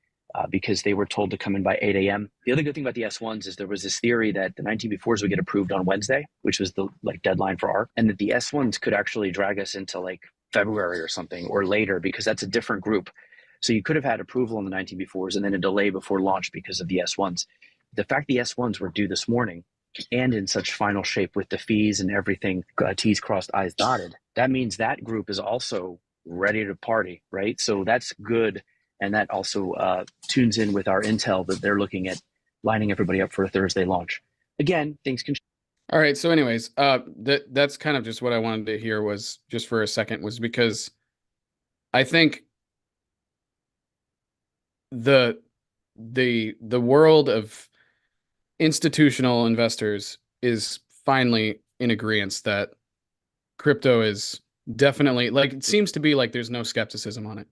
because they were told to come in by 8 a.m. The other good thing about the S1s is there was this theory that the 19B4s would get approved on Wednesday, which was the deadline for ARC, and that the S1s could actually drag us into like February or something or later, because that's a different group. So you could have had approval on the 19B4s and then a delay before launch because of the S1s. The fact the S1s were due this morning and in such final shape with the fees and everything, T's crossed, I's dotted, that means that group is also ready to party, right? So that's good. And that also tunes in with our intel that they're looking at lining everybody up for a Thursday launch. Again, things can. All right. So anyways, that's kind of just what I wanted to hear was just for a second, was because I think the world of institutional investors is finally in agreement that crypto is definitely, like, it seems to be like there's no skepticism on it,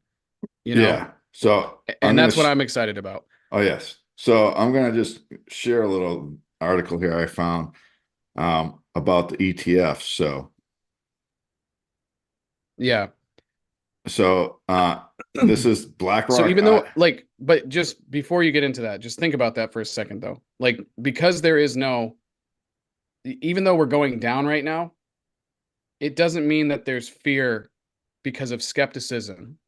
Yeah. So and that's what I'm excited about. Oh, yes. So I'm going to just share a little article here I found about the ETF. Yeah. So this is BlackRock. So even though but just before you get into that, just think about that for a second though. Like, because there is no, even though we're going down right now, it doesn't mean that there's fear because of skepticism.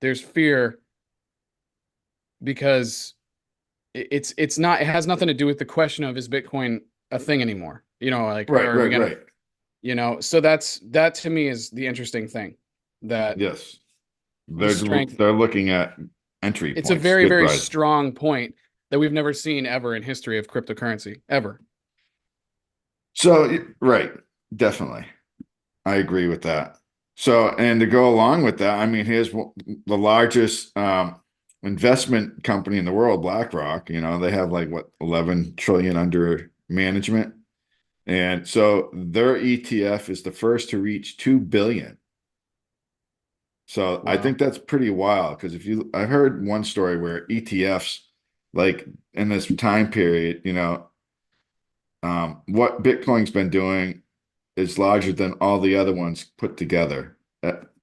There's fear because it's not, it has nothing to do with the question of, is Bitcoin a thing anymore? Like, Right. So that to me is the interesting thing, that Yes. strength. They're looking at entry It's points. a very, Good very price. strong point that we've never seen ever in history of cryptocurrency, ever. So, right. Definitely. I agree with that. So, and to go along with that, I mean, here's the largest investment company in the world, BlackRock. They have like what, 11 trillion under management. And so their ETF is the first to reach 2 billion. So I Wow. think that's pretty wild, because I heard one story where ETFs, like in this time period, what Bitcoin's been doing is larger than all the other ones put together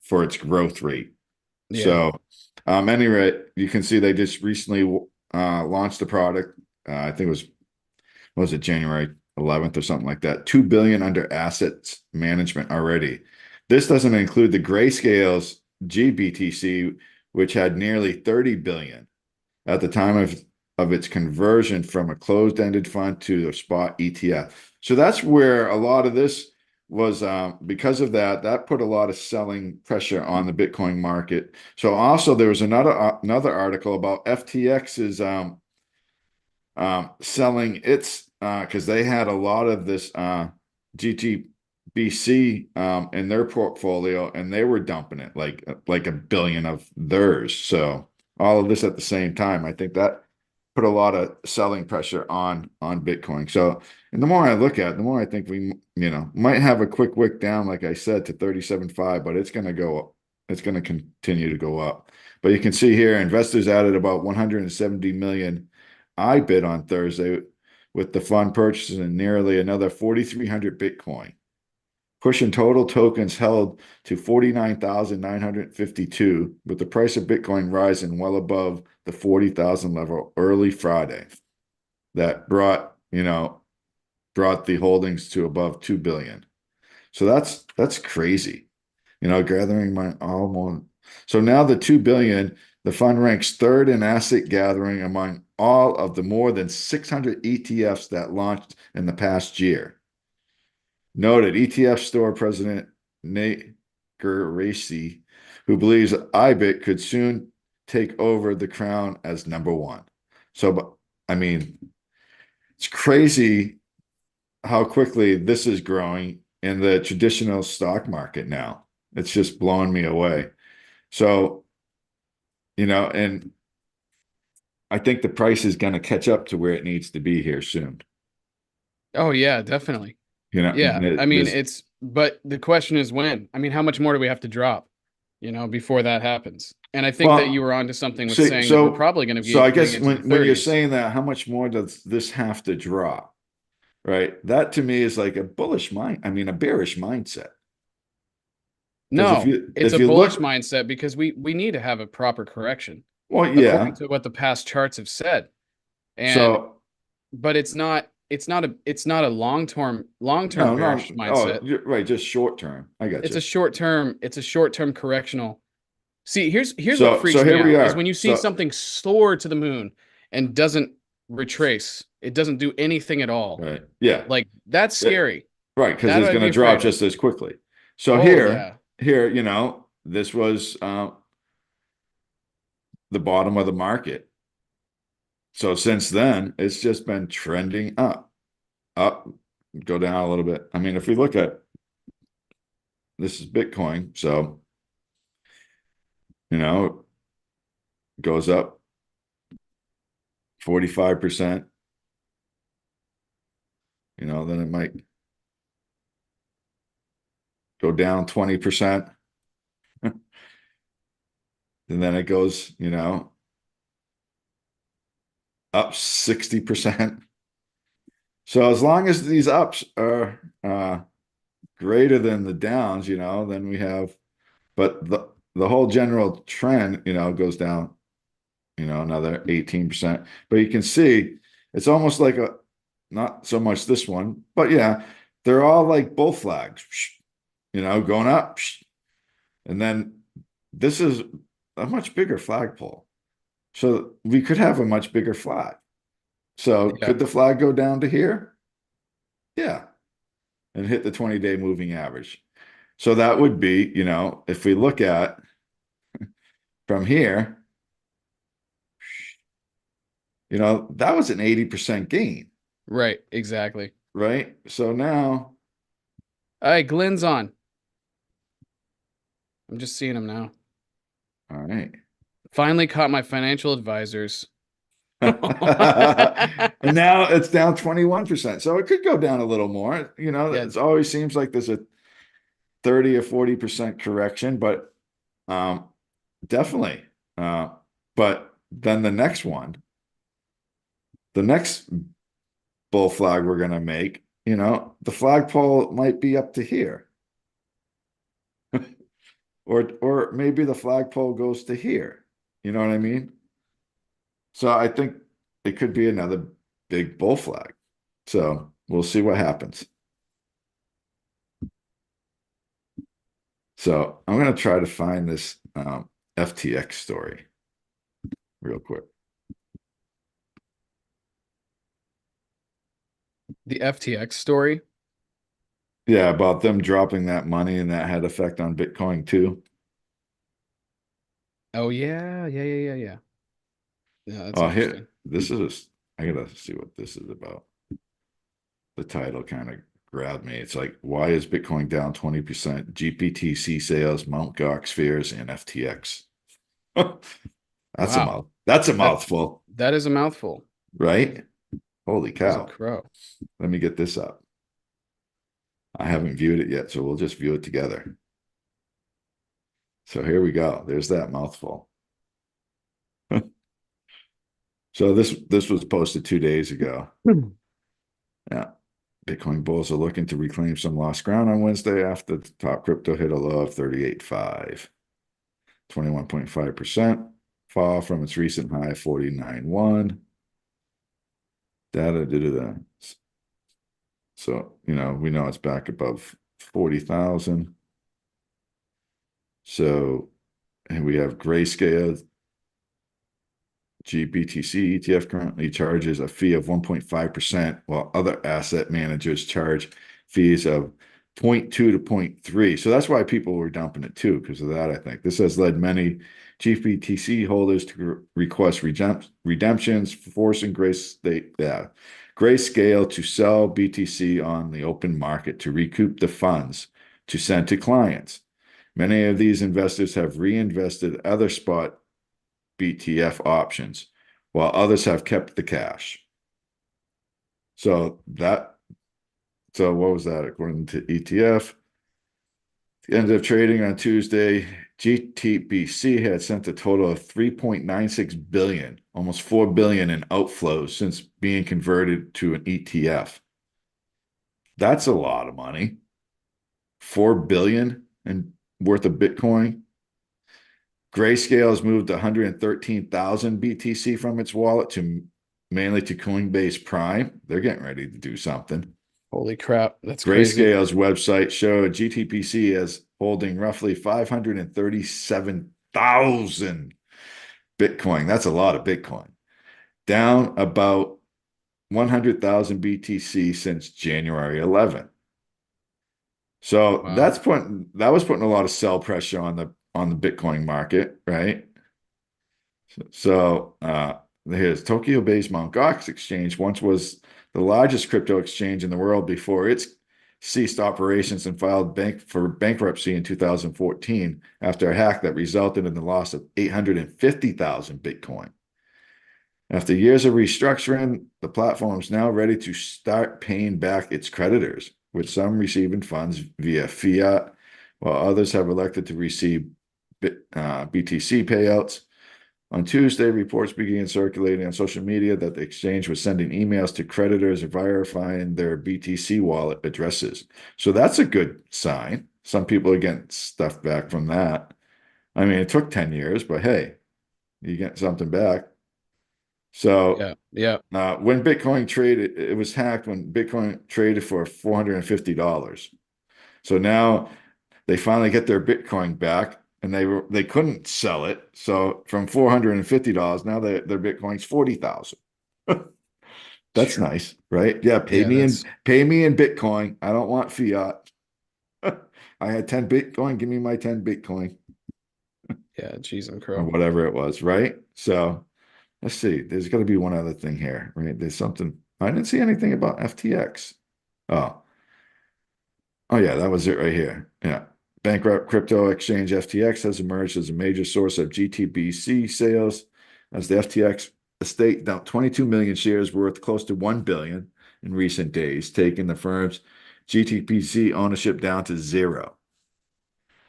for its growth rate. Yeah. So, any rate, you can see they just recently launched the product. I think it was it January 11th or something like that? 2 billion under assets management already. This doesn't include the Grayscale's GBTC, which had nearly 30 billion at the time of its conversion from a closed-ended fund to a spot ETF. So that's where a lot of this was, because of that put a lot of selling pressure on the Bitcoin market. So also there was another article about FTX's selling its, because they had a lot of this GTBC in their portfolio, and they were dumping it like a billion of theirs. So all of this at the same time, I think that put a lot of selling pressure on Bitcoin. So, and the more I look at it, the more I think we might have a quick wick down, like I said, to 37.5, but it's going to go up. It's going to continue to go up. But you can see here, investors added about 170 million IBIT on Thursday, with the fund purchasing nearly another 4,300 Bitcoin, pushing total tokens held to 49,952, with the price of Bitcoin rising well above the 40,000 level early Friday. That brought the holdings to above 2 billion. So that's crazy. Gathering my almost. So now the 2 billion, the fund ranks third in asset gathering among all of the more than 600 ETFs that launched in the past year. Noted ETF store president Nate Geraci, who believes IBIT could soon take over the crown as number one. So, but I mean, it's crazy how quickly this is growing in the traditional stock market now. It's just blowing me away. So, and I think the price is going to catch up to where it needs to be here soon. Oh yeah, definitely. Yeah. I mean, There's but the question is when? I mean, how much more do we have to drop, before that happens? And I think that you well, were onto something with so saying that we're so probably going to so be I getting guess into the when you're 30s. saying that, how much more does this have to drop? Right? That to me is like a bullish mind. I mean, a bearish mindset. Because if No, you it's if a you bullish look, mindset because we need to have a proper correction well, according yeah. to what the past charts have said. And So but it's not a long-term no, bearish no. Oh, mindset. you're right. Just short term. I got you. It's a short-term correctional. See, here's what So freaks me here we out is when are. you see So something soar to the moon and doesn't retrace. It doesn't do anything at all. right, yeah. Like that's It- scary. right, because That it's I'd going be to drop afraid of. just as quickly. So Oh yeah. here, this was the bottom of the market. So since then, it's just been trending up, go down a little bit. I mean, if we look at this is Bitcoin, so goes up 45%, then it might go down 20%, and then it goes, up 60%. So as long as these ups are greater than the downs, then we have, but the whole general trend, goes down, another 18%. But you can see it's almost like not so much this one, but yeah, they're all like bull flags, going up. And then this is a much bigger flagpole. So we could have a much bigger flag. So Yeah. could the flag go down to here? Yeah. And hit the 20-day moving average. So that would be, if we look at from here, that was an 80% gain, Right. Exactly. right? So now, All right, Glenn's on. I'm just seeing him now. all right. Finally caught my financial advisors. And now it's down 21%. So it could go down a little more. Yeah. It always seems like there's a 30 or 40% correction, but definitely. But then the next bull flag we're going to make, the flagpole might be up to here. Or maybe the flagpole goes to here. You know what I mean? So I think it could be another big bull flag. So we'll see what happens. So I'm going to try to find this FTX story real quick. The FTX story. Yeah, about them dropping that money and that had effect on Bitcoin too. Oh yeah. Yeah, that's Oh, interesting. I gotta see what this is about. The title kind of grabbed me. It's like, why is Bitcoin down 20%? GPTC sales, Mt. Gox fears, and FTX. Wow. That's a That mouthful, that is a mouthful. right? Holy Holy cow. crow. Let me get this up. I haven't viewed it yet, so we'll just view it together. So here we go. There's that mouthful. So this was posted 2 days ago. Yeah. Bitcoin bulls are looking to reclaim some lost ground on Wednesday after the top crypto hit a low of 38.5. 21.5% fall from its recent high of 49.1. Data. So, we know it's back above 40,000. So, and we have Grayscale. GBTC ETF currently charges a fee of 1.5%, while other asset managers charge fees of 0.2 to 0.3. So that's why people were dumping it too, because of that, I think. This has led many GBTC holders to request redemptions, forcing Grayscale to sell BTC on the open market to recoup the funds to send to clients. Many of these investors have reinvested other spot BTF options, while others have kept the cash. So what was that? According to ETF, the end of trading on Tuesday, GTBC had sent a total of 3.96 billion, almost 4 billion in outflows since being converted to an ETF. That's a lot of money. 4 billion and worth of Bitcoin. Grayscale has moved 113,000 BTC from its wallet to mainly to Coinbase Prime. They're getting ready to do something. Holy crap, that's crazy. Grayscale's website showed GTPC as holding roughly 537,000 Bitcoin. That's a lot of Bitcoin. Down about 100,000 BTC since January 11th. So Wow. that was putting a lot of sell pressure on the Bitcoin market, right? So here's Tokyo-based Mt. Gox Exchange, once was the largest crypto exchange in the world before it's ceased operations and filed for bankruptcy in 2014 after a hack that resulted in the loss of 850,000 Bitcoin. After years of restructuring, the platform is now ready to start paying back its creditors, with some receiving funds via fiat, while others have elected to receive BTC payouts. On Tuesday, reports began circulating on social media that the exchange was sending emails to creditors verifying their BTC wallet addresses. So that's a good sign. Some people are getting stuff back from that. I mean, it took 10 years, but hey, you get something back. So yeah. When Bitcoin traded, it was hacked when Bitcoin traded for $450. So now they finally get their Bitcoin back. And they couldn't sell it, so from $450 now their Bitcoin's 40,000. That's Sure. nice, right? Yeah, pay me in Bitcoin. I don't want fiat. I had 10 Bitcoin. Give me my 10 Bitcoin. Yeah, geez and Or crow. whatever it was, right? So let's see. There's got to be one other thing here, right? There's something. I didn't see anything about FTX. Oh yeah, that was it right here. Yeah. Bankrupt crypto exchange FTX has emerged as a major source of GTBC sales as the FTX estate dumped 22 million shares worth close to 1 billion in recent days, taking the firm's GTBC ownership down to zero.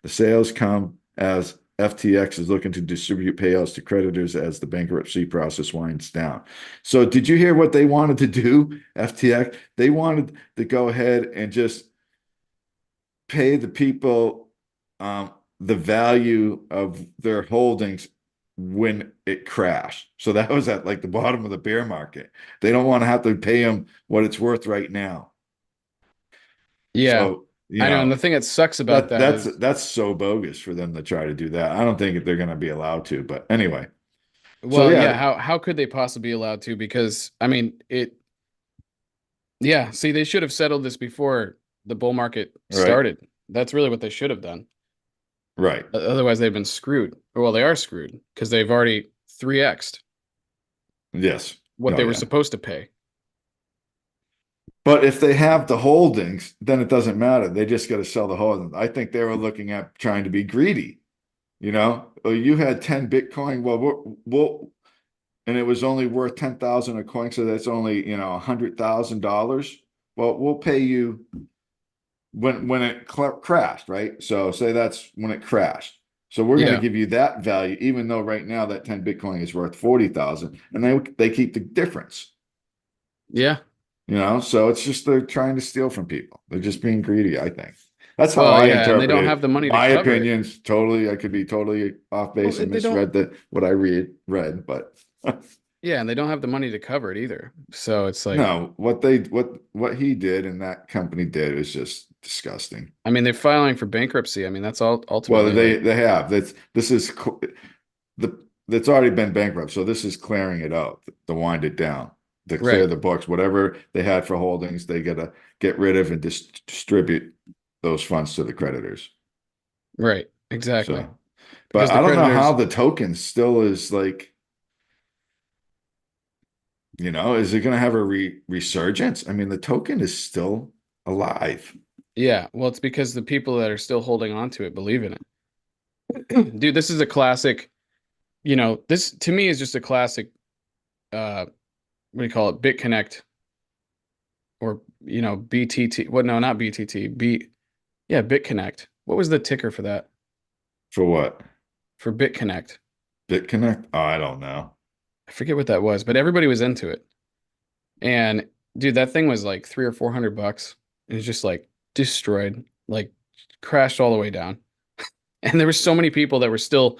The sales come as FTX is looking to distribute payouts to creditors as the bankruptcy process winds down. So did you hear what they wanted to do, FTX? They wanted to go ahead and just pay the people the value of their holdings when it crashed. So that was at like the bottom of the bear market. They don't want to have to pay them what it's worth right now. Yeah, So, I know. And the thing that sucks about that is, that's so bogus for them to try to do that. I don't think they're going to be allowed to, but anyway. So well, yeah, yeah, how could they possibly be allowed to? Because I mean, yeah, see, they should have settled this before the bull market right, started. That's really what they should have done. right. Otherwise, they've been screwed. Well, they are screwed because they've already 3x'd Yes. what Oh they were yeah. supposed to pay. But if they have the holdings, then it doesn't matter. They just got to sell the holdings. I think they were looking at trying to be greedy. Oh, you had 10 Bitcoin. Well, and it was only worth 10,000 a coin. So that's only, $100,000. Well, we'll pay you when it crashed, right? So say that's when it crashed. So we're going to Yeah, give you that value, even though right now that 10 Bitcoin is worth 40,000 and they keep the difference, yeah. so it's just, they're trying to steal from people. They're just being greedy, I think. That's how Well, I yeah, and they interpret don't it. have the money to My cover it. opinions, totally, I could be totally off Well, base and they don't. misread what I read, but Yeah, and they don't have the money to cover it either. So it's like, no, what he did and that company did is just disgusting. I mean, they're filing for bankruptcy. I mean, that's all Well, ultimately like, they have this is that's already been bankrupt, so this is clearing it out to wind it down, to clear right, the books. Whatever they had for holdings, they gotta get rid of and distribute those funds to the creditors. right, exactly. So, because But the I don't know how creditors, the token still is like, is it going to have a resurgence? I mean, the token is still alive. yeah, well, it's because the people that are still holding on to it believe in it. Dude, this is a classic, this to me is just a classic, what do you call it? BitConnect or, BTT. What? No, not BTT. Yeah, BitConnect. What was the ticker for that? For what? For BitConnect. BitConnect? Oh, I don't know. I forget what that was, but everybody was into it. And dude, that thing was like 300 or 400 bucks. It was just like destroyed, like crashed all the way down. And there were so many people that were still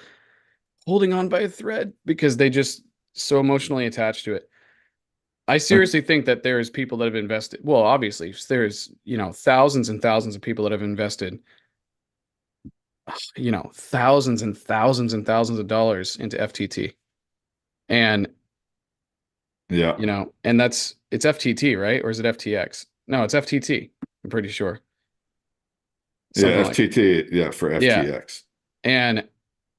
holding on by a thread because they just so emotionally attached to it. I seriously think that there's people that have invested. Well, obviously, there's, thousands and thousands of people that have invested, thousands and thousands and thousands of dollars into FTT. And, Yeah. and it's FTT, right? Or is it FTX? No, it's FTT. I'm pretty sure. Yeah, Something like, FTT. Yeah, for yeah. FTX. And That's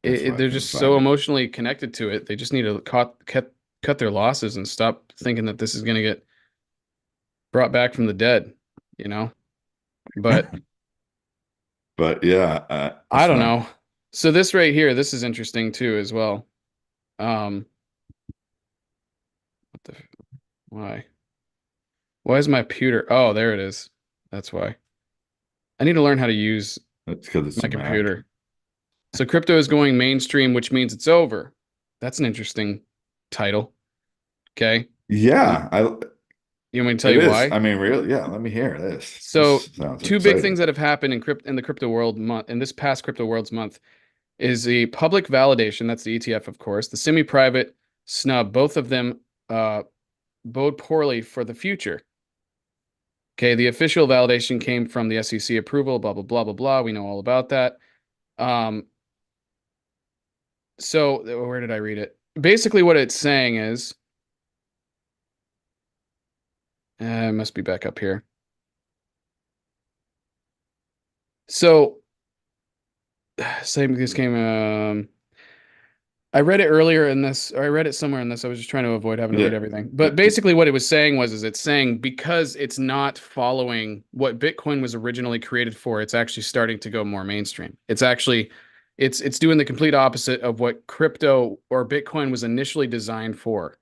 why I they're couldn't just so find it. emotionally connected to it. They just need to cut their losses and stop thinking that this is going to get brought back from the dead, you know? But But yeah, I it's don't not. know. So this right here, this is interesting too as well. Um, what the, why? Why is my computer? Oh, there it is. That's why. I need to learn how to use It's because it's my a Mac. computer. So crypto is going mainstream, which means it's over. That's an interesting title. Okay. You, Yeah, you want me to tell it you is. why? I mean, really, yeah, let me hear this. So This sounds two big things exciting. that have happened in the crypto world month in this past crypto world's month is the public validation, that's the ETF, of course, the semi-private snub. Both of them bode poorly for the future. Okay, the official validation came from the SEC approval, blah blah blah blah blah. We know all about that. Um, so where did I read it? Basically, what it's saying is, it must be back up here. So, same. This came. I read it earlier in this, or I read it somewhere in this. I was just trying to avoid having to Yeah. read everything. But basically, what it was saying is it's saying because it's not following what Bitcoin was originally created for, it's actually starting to go more mainstream. It's actually, it's doing the complete opposite of what crypto or Bitcoin was initially designed for,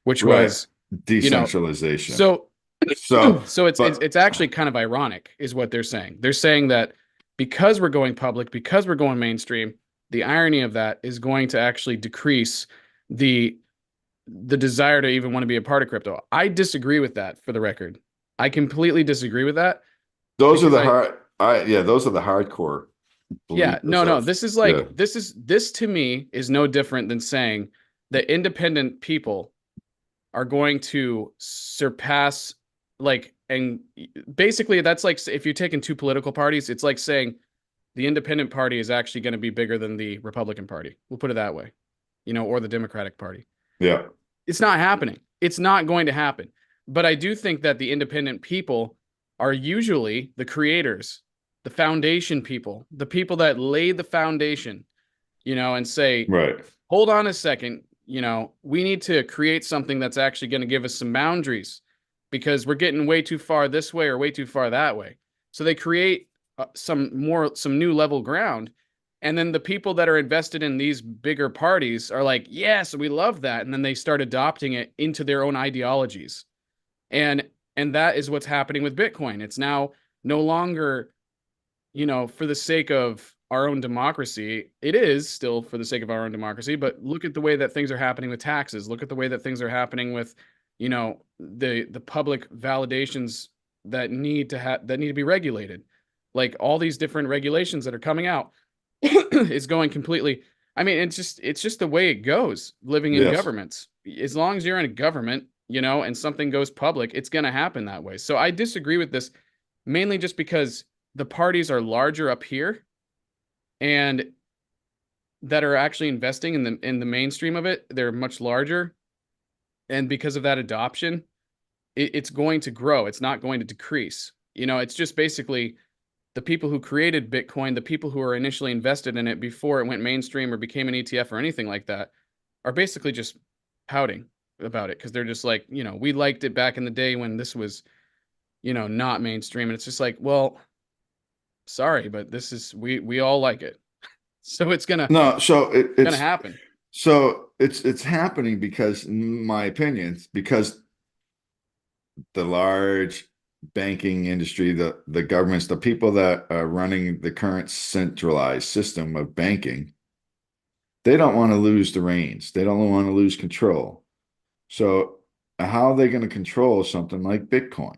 which Right. was, you know, Decentralization. so So, so but it's actually kind of ironic, is what they're saying. They're saying that because we're going public, because we're going mainstream, the irony of that is going to actually decrease the desire to even want to be a part of crypto. I disagree with that, for the record. I completely disagree with that those are because the those are the hardcore yeah, believers no, of, this is yeah, like this to me is no different than saying that independent people are going to surpass, like, and basically that's like if you're taking two political parties, it's like saying the independent party is actually going to be bigger than the Republican Party. We'll put it that way, or the Democratic Party. yeah, It's not happening. It's not going to happen. But I do think that the independent people are usually the creators, the foundation people, the people that lay the foundation, and say, right, hold on a second, we need to create something that's actually going to give us some boundaries because we're getting way too far this way or way too far that way. So they create some new level ground. And then the people that are invested in these bigger parties are like, yes, we love that. And then they start adopting it into their own ideologies. And that is what's happening with Bitcoin. It's now no longer, for the sake of our own democracy. It is still for the sake of our own democracy, but look at the way that things are happening with taxes. Look at the way that things are happening with, the public validations that need to be regulated. Like all these different regulations that are coming out is going completely. I mean, it's just the way it goes living in yes, governments. As long as you're in a government, and something goes public, it's going to happen that way. So I disagree with this mainly just because the parties are larger up here and that are actually investing in the mainstream of it. They're much larger. And because of that adoption, it's going to grow. It's not going to decrease. It's just basically the people who created Bitcoin, the people who were initially invested in it before it went mainstream or became an ETF or anything like that, are basically just pouting about it because they're just like, we liked it back in the day when this was, not mainstream. And it's just like, well, sorry, but this is we all like it. So it's gonna No, so gonna happen. it's happening because, in my opinion, because the large banking industry, the governments, the people that are running the current centralized system of banking, they don't want to lose the reins. They don't want to lose control. So how are they going to control something like Bitcoin?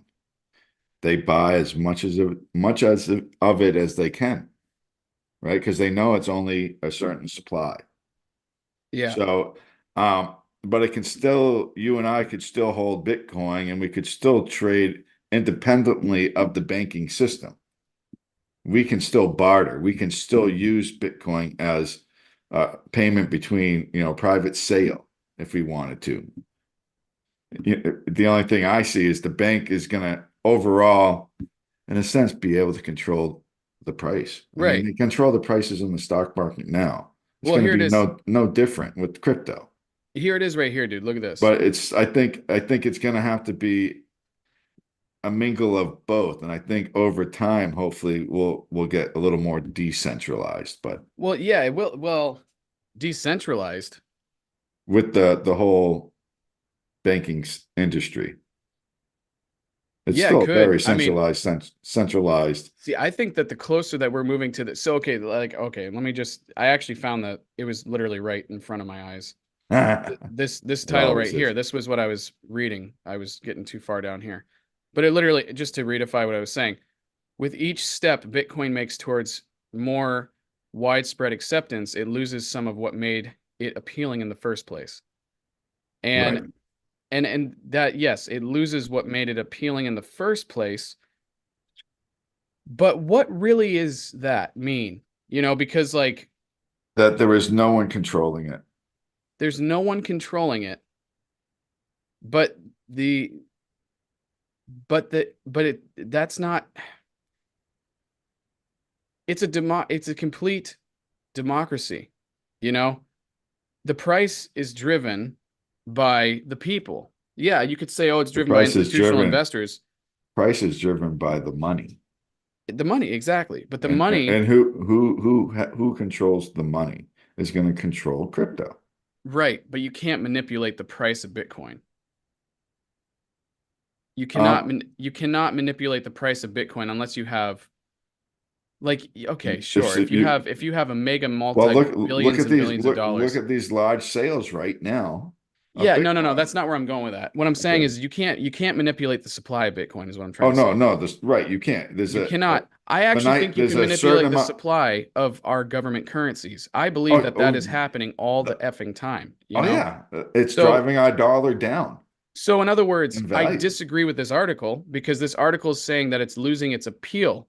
They buy as much of it as they can, right? Because they know it's only a certain supply. Yeah. So, but it can still, you and I could still hold Bitcoin and we could still trade independently of the banking system. We can still barter. We can still use Bitcoin as payment between, private sale if we wanted to. The only thing I see is the bank is going to overall, in a sense, be able to control the price. I mean, Right. they control the prices in the stock market now. It's Well, going here to it be is. no different with crypto. Here it is right here, dude. Look at this. But I think it's going to have to be a mingle of both, and I think over time, hopefully, we'll get a little more decentralized. But Well, yeah, it will. Well, decentralized. with the whole banking industry, it's Yeah, it still very could. I mean, centralized. see, I think that the closer that we're moving to the, so okay, let me just, I actually found that it was literally right in front of my eyes. It This title right always here, is. this was what I was reading. I was getting too far down here. But it literally, just to redefine what I was saying, with each step Bitcoin makes towards more widespread acceptance, it loses some of what made it appealing in the first place. Right. And that, yes, it loses what made it appealing in the first place. But what really is that mean? Because like That there is no one controlling it. there's no one controlling it, but the but it that's not, it's a complete democracy. You know, the price is driven by the people. Yeah, you could say, oh, it's The driven by price is institutional driven. investors. Price is driven by the money. The money, exactly. But the And money, and who controls the money is going to control crypto. right, but you can't manipulate the price of Bitcoin. Um, You cannot manipulate the price of Bitcoin unless you have, like, okay, if sure. so, you If you have a mega well multi look billions at and these billions of look dollars. at these large sales right now of Yeah, no, Bitcoin. that's not where I'm going with that. What I'm saying Okay. is you can't manipulate the supply of Bitcoin is what I'm Oh trying to no, say. no, this right. You can't. You cannot. I actually think you There's can a certain manipulate the amount. supply of our government currencies. I believe Oh, that that is oh, happening all the the- effing time, oh yeah, it's So driving our dollar down so in other words, in I value. disagree with this article because this article is saying that it's losing its appeal,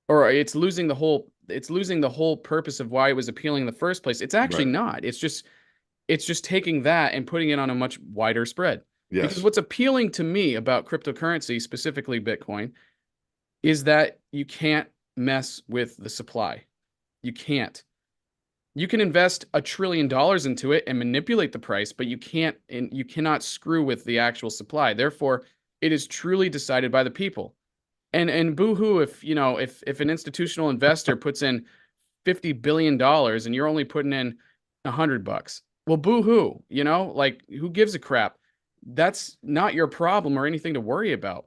or it's losing the whole purpose of why it was appealing in the first place. It's actually Right. not. It's just taking that and putting it on a much wider spread. Because Yes. what's appealing to me about cryptocurrency, specifically Bitcoin, is that you can't mess with the supply. You can't. You can invest $1 trillion into it and manipulate the price, but you cannot screw with the actual supply. Therefore, it is truly decided by the people. And boo-hoo if, if an institutional investor puts in $50 billion and you're only putting in $100. Well, boo-hoo, like who gives a crap? That's not your problem or anything to worry about.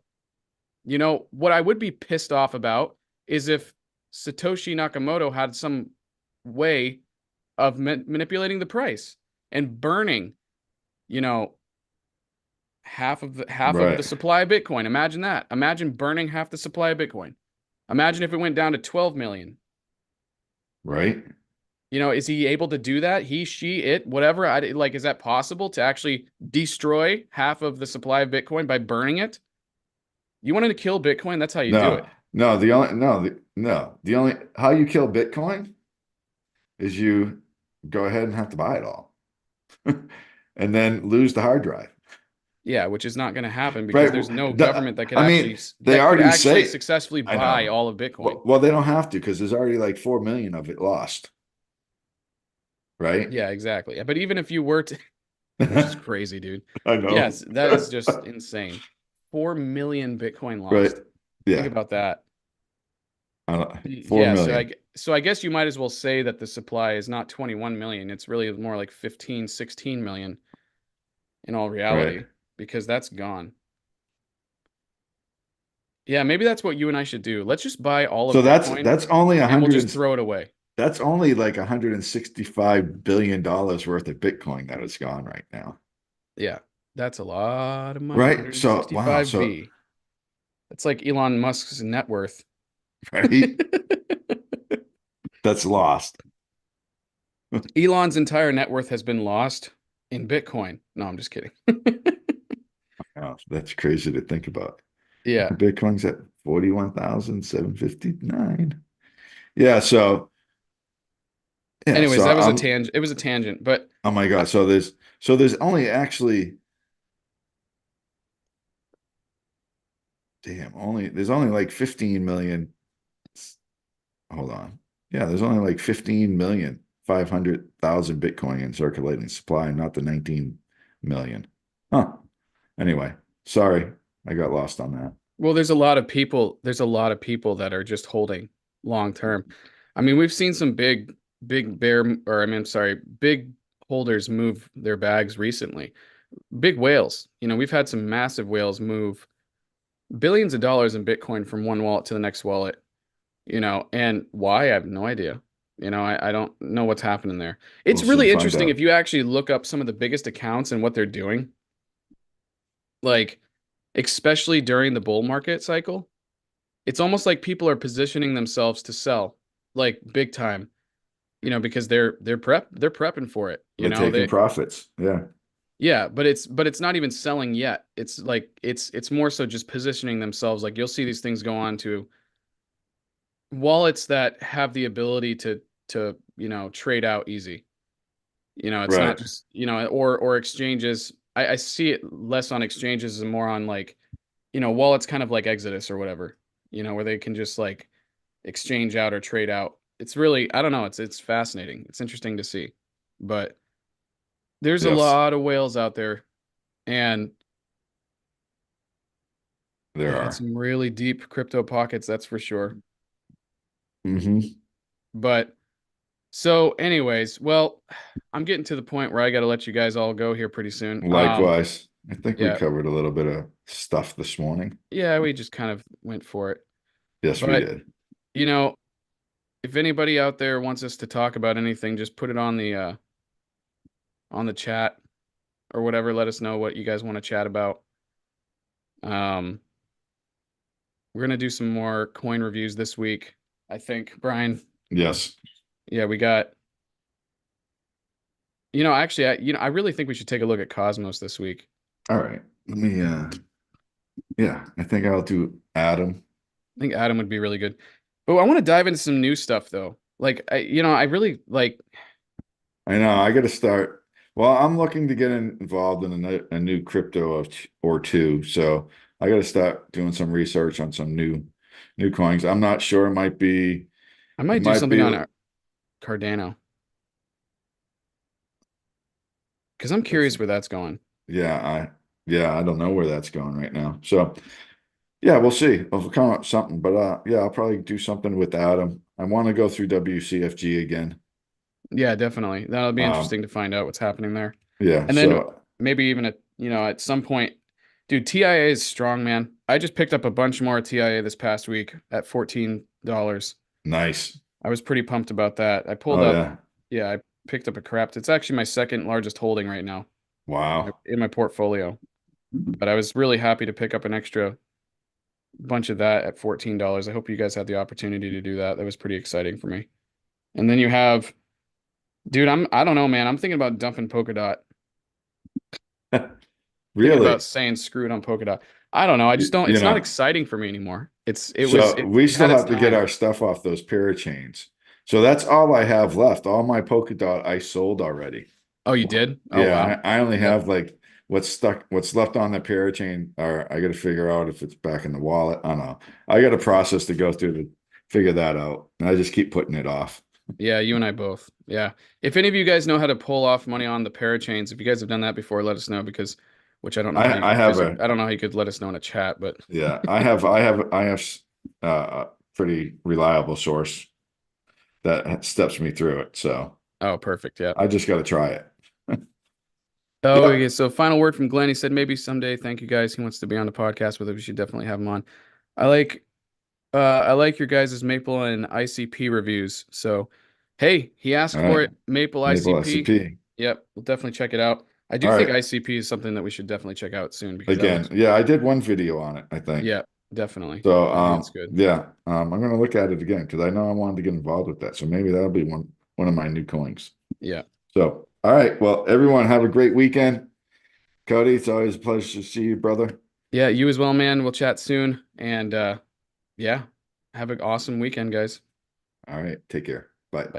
What I would be pissed off about is if Satoshi Nakamoto had some way of manipulating the price and burning, you know, half of the Right. supply of Bitcoin. Imagine that. Imagine burning half the supply of Bitcoin. Imagine if it went down to 12 million. Right. Is he able to do that? He, she, it, whatever. Is that possible to actually destroy half of the supply of Bitcoin by burning it? You wanted to kill Bitcoin? That's how you do No, it. no, the only no, the only how you kill Bitcoin is you go ahead and have to buy it all and then lose the hard drive. Yeah, which is not going to happen because Right. there's no government that could I mean, actually they already say, successfully I buy know. all of Bitcoin. Well, they don't have to because there's already like 4 million of it lost. Right. Yeah, exactly. But even if you were to, which is crazy, dude. I know. Yes, that is just insane. 4 million Bitcoin Right. lost. Think Yeah. about that. I don't, 4 Yeah, million. so I guess you might as well say that the supply is not 21 million. It's really more like 15, 16 million in all Right. reality because that's gone. Yeah, maybe that's what you and I should do. Let's just buy all So of Bitcoin that's only a and we'll hundred just and throw it away. that's only like $165 billion worth of Bitcoin that is gone right now. Yeah, that's a lot of money. Right. So wow. 165 So B. That's like Elon Musk's net worth. right. That's lost. Elon's entire net worth has been lost in Bitcoin. No, I'm just kidding. Oh, that's crazy to think about. Yeah. Bitcoin's at 41,759. Yeah. So yeah. Anyways, So that was a I'm. tangent. It was a tangent, but Oh my God. So there's only actually. Damn. There's only like 15 million. Hold on. Yeah. There's only like 15,500,000 Bitcoin in circulating supply, not the 19 million. Huh. Anyway, sorry. I got lost on that. well, there's a lot of people. There's a lot of people that are just holding long term. I mean, we've seen some big bear, or I mean, I'm sorry, big holders move their bags recently. Big whales. We've had some massive whales move billions of dollars in Bitcoin from one wallet to the next wallet. And why, I have no idea. I don't know what's happening there. We'll It's soon really find interesting if out. you actually look up some of the biggest accounts and what they're doing, like especially during the bull market cycle. It's almost like people are positioning themselves to sell like big time, because they're prepping for it. They're taking profits. Yeah. Yeah, but it's not even selling yet. It's like it's more so just positioning themselves. Like you'll see these things go on to wallets that have the ability to trade out easy. It's not Right. just or exchanges. I see it less on exchanges and more on like wallets kind of like Exodus or whatever, where they can just like exchange out or trade out. It's really, I don't know, it's fascinating. It's interesting to see. But there's a Yes, lot of whales out there, and there yeah, it's are. some really deep crypto pockets, that's for sure. Hmm. But so anyways, well, I'm getting to the point where I got to let you guys all go here pretty soon. Likewise, I think we Yeah. covered a little bit of stuff this morning. Yeah, we just kind of went for it. Yes, we But, did. you know, if anybody out there wants us to talk about anything, just put it on the chat or whatever. Let us know what you guys want to chat about. Um, we're gonna do some more coin reviews this week, I think, Brian. Yes. Yeah, we got. Actually, I really think we should take a look at Cosmos this week. All right. Let me yeah, I think I'll do Adam. I think Adam would be really good. But I want to dive into some new stuff though. Like I really like. I know I got to start. Well, I'm looking to get involved in a new crypto or two, so I got to start doing some research on some new coins. I'm not sure. I It might do might something be. on Cardano because I'm That's, curious where that's going. yeah, I don't know where that's going right now. So yeah, we'll see. I'll come up with something, but yeah, I'll probably do something with Adam. I want to go through WCFG again. Yeah, definitely. That'll be Um, interesting to find out what's happening there. yeah, And then so maybe even at some point, dude, TIA is strong, man. I just picked up a bunch more TIA this past week at $14. nice. I was pretty pumped about that. I pulled Oh up, yeah. yeah, I picked up a crap. It's actually my second largest holding right now Wow. in my portfolio. But I was really happy to pick up an extra bunch of that at $14. I hope you guys had the opportunity to do that. That was pretty exciting for me. And then you have, dude, I don't know, man. I'm thinking about dumping Polkadot. Thinking about Really? saying screw it on Polkadot. I don't know. I just don't. You It's not know, exciting for me anymore. so we It still had its have to get time. our stuff off those parachains. So that's all I have left. All my Polkadot I sold already. Oh, you did? Oh, wow. Yeah, I only That have like what's left on the parachain, or I got to figure out if it's back in the wallet. I don't know. I got a process to go through to figure that out. And I just keep putting it off. Yeah, you and I both. Yeah. If any of you guys know how to pull off money on the parachains, if you guys have done that before, let us know because, which I don't know how you I could have I don't know how you could let us know in a chat, but yeah, I have a pretty reliable source that steps me through it. So oh, perfect. Yeah. I just got to try it. Oh, Yep. okay. So final word from Glenn. He said maybe someday. Thank you guys. He wants to be on the podcast with us. We should definitely have him on. I like your guys' Maple and ICP reviews. So, hey, he asked All for right. it. Maple Maple ICP. SCP. Yep, we'll definitely check it out. I do All think right. ICP is something that we should definitely check out soon because that Again, looks, yeah, I did one video on it, I think. yeah, definitely. So, I think it's good. yeah, I'm gonna look at it again because I know I wanted to get involved with that. So maybe that'll be one of my new coins. Yeah. So, all right. Well, everyone have a great weekend. Cody, it's always a pleasure to see you, brother. Yeah, you as well, man. We'll chat soon. And yeah, have an awesome weekend, guys. All right. Take care. Bye. Bye.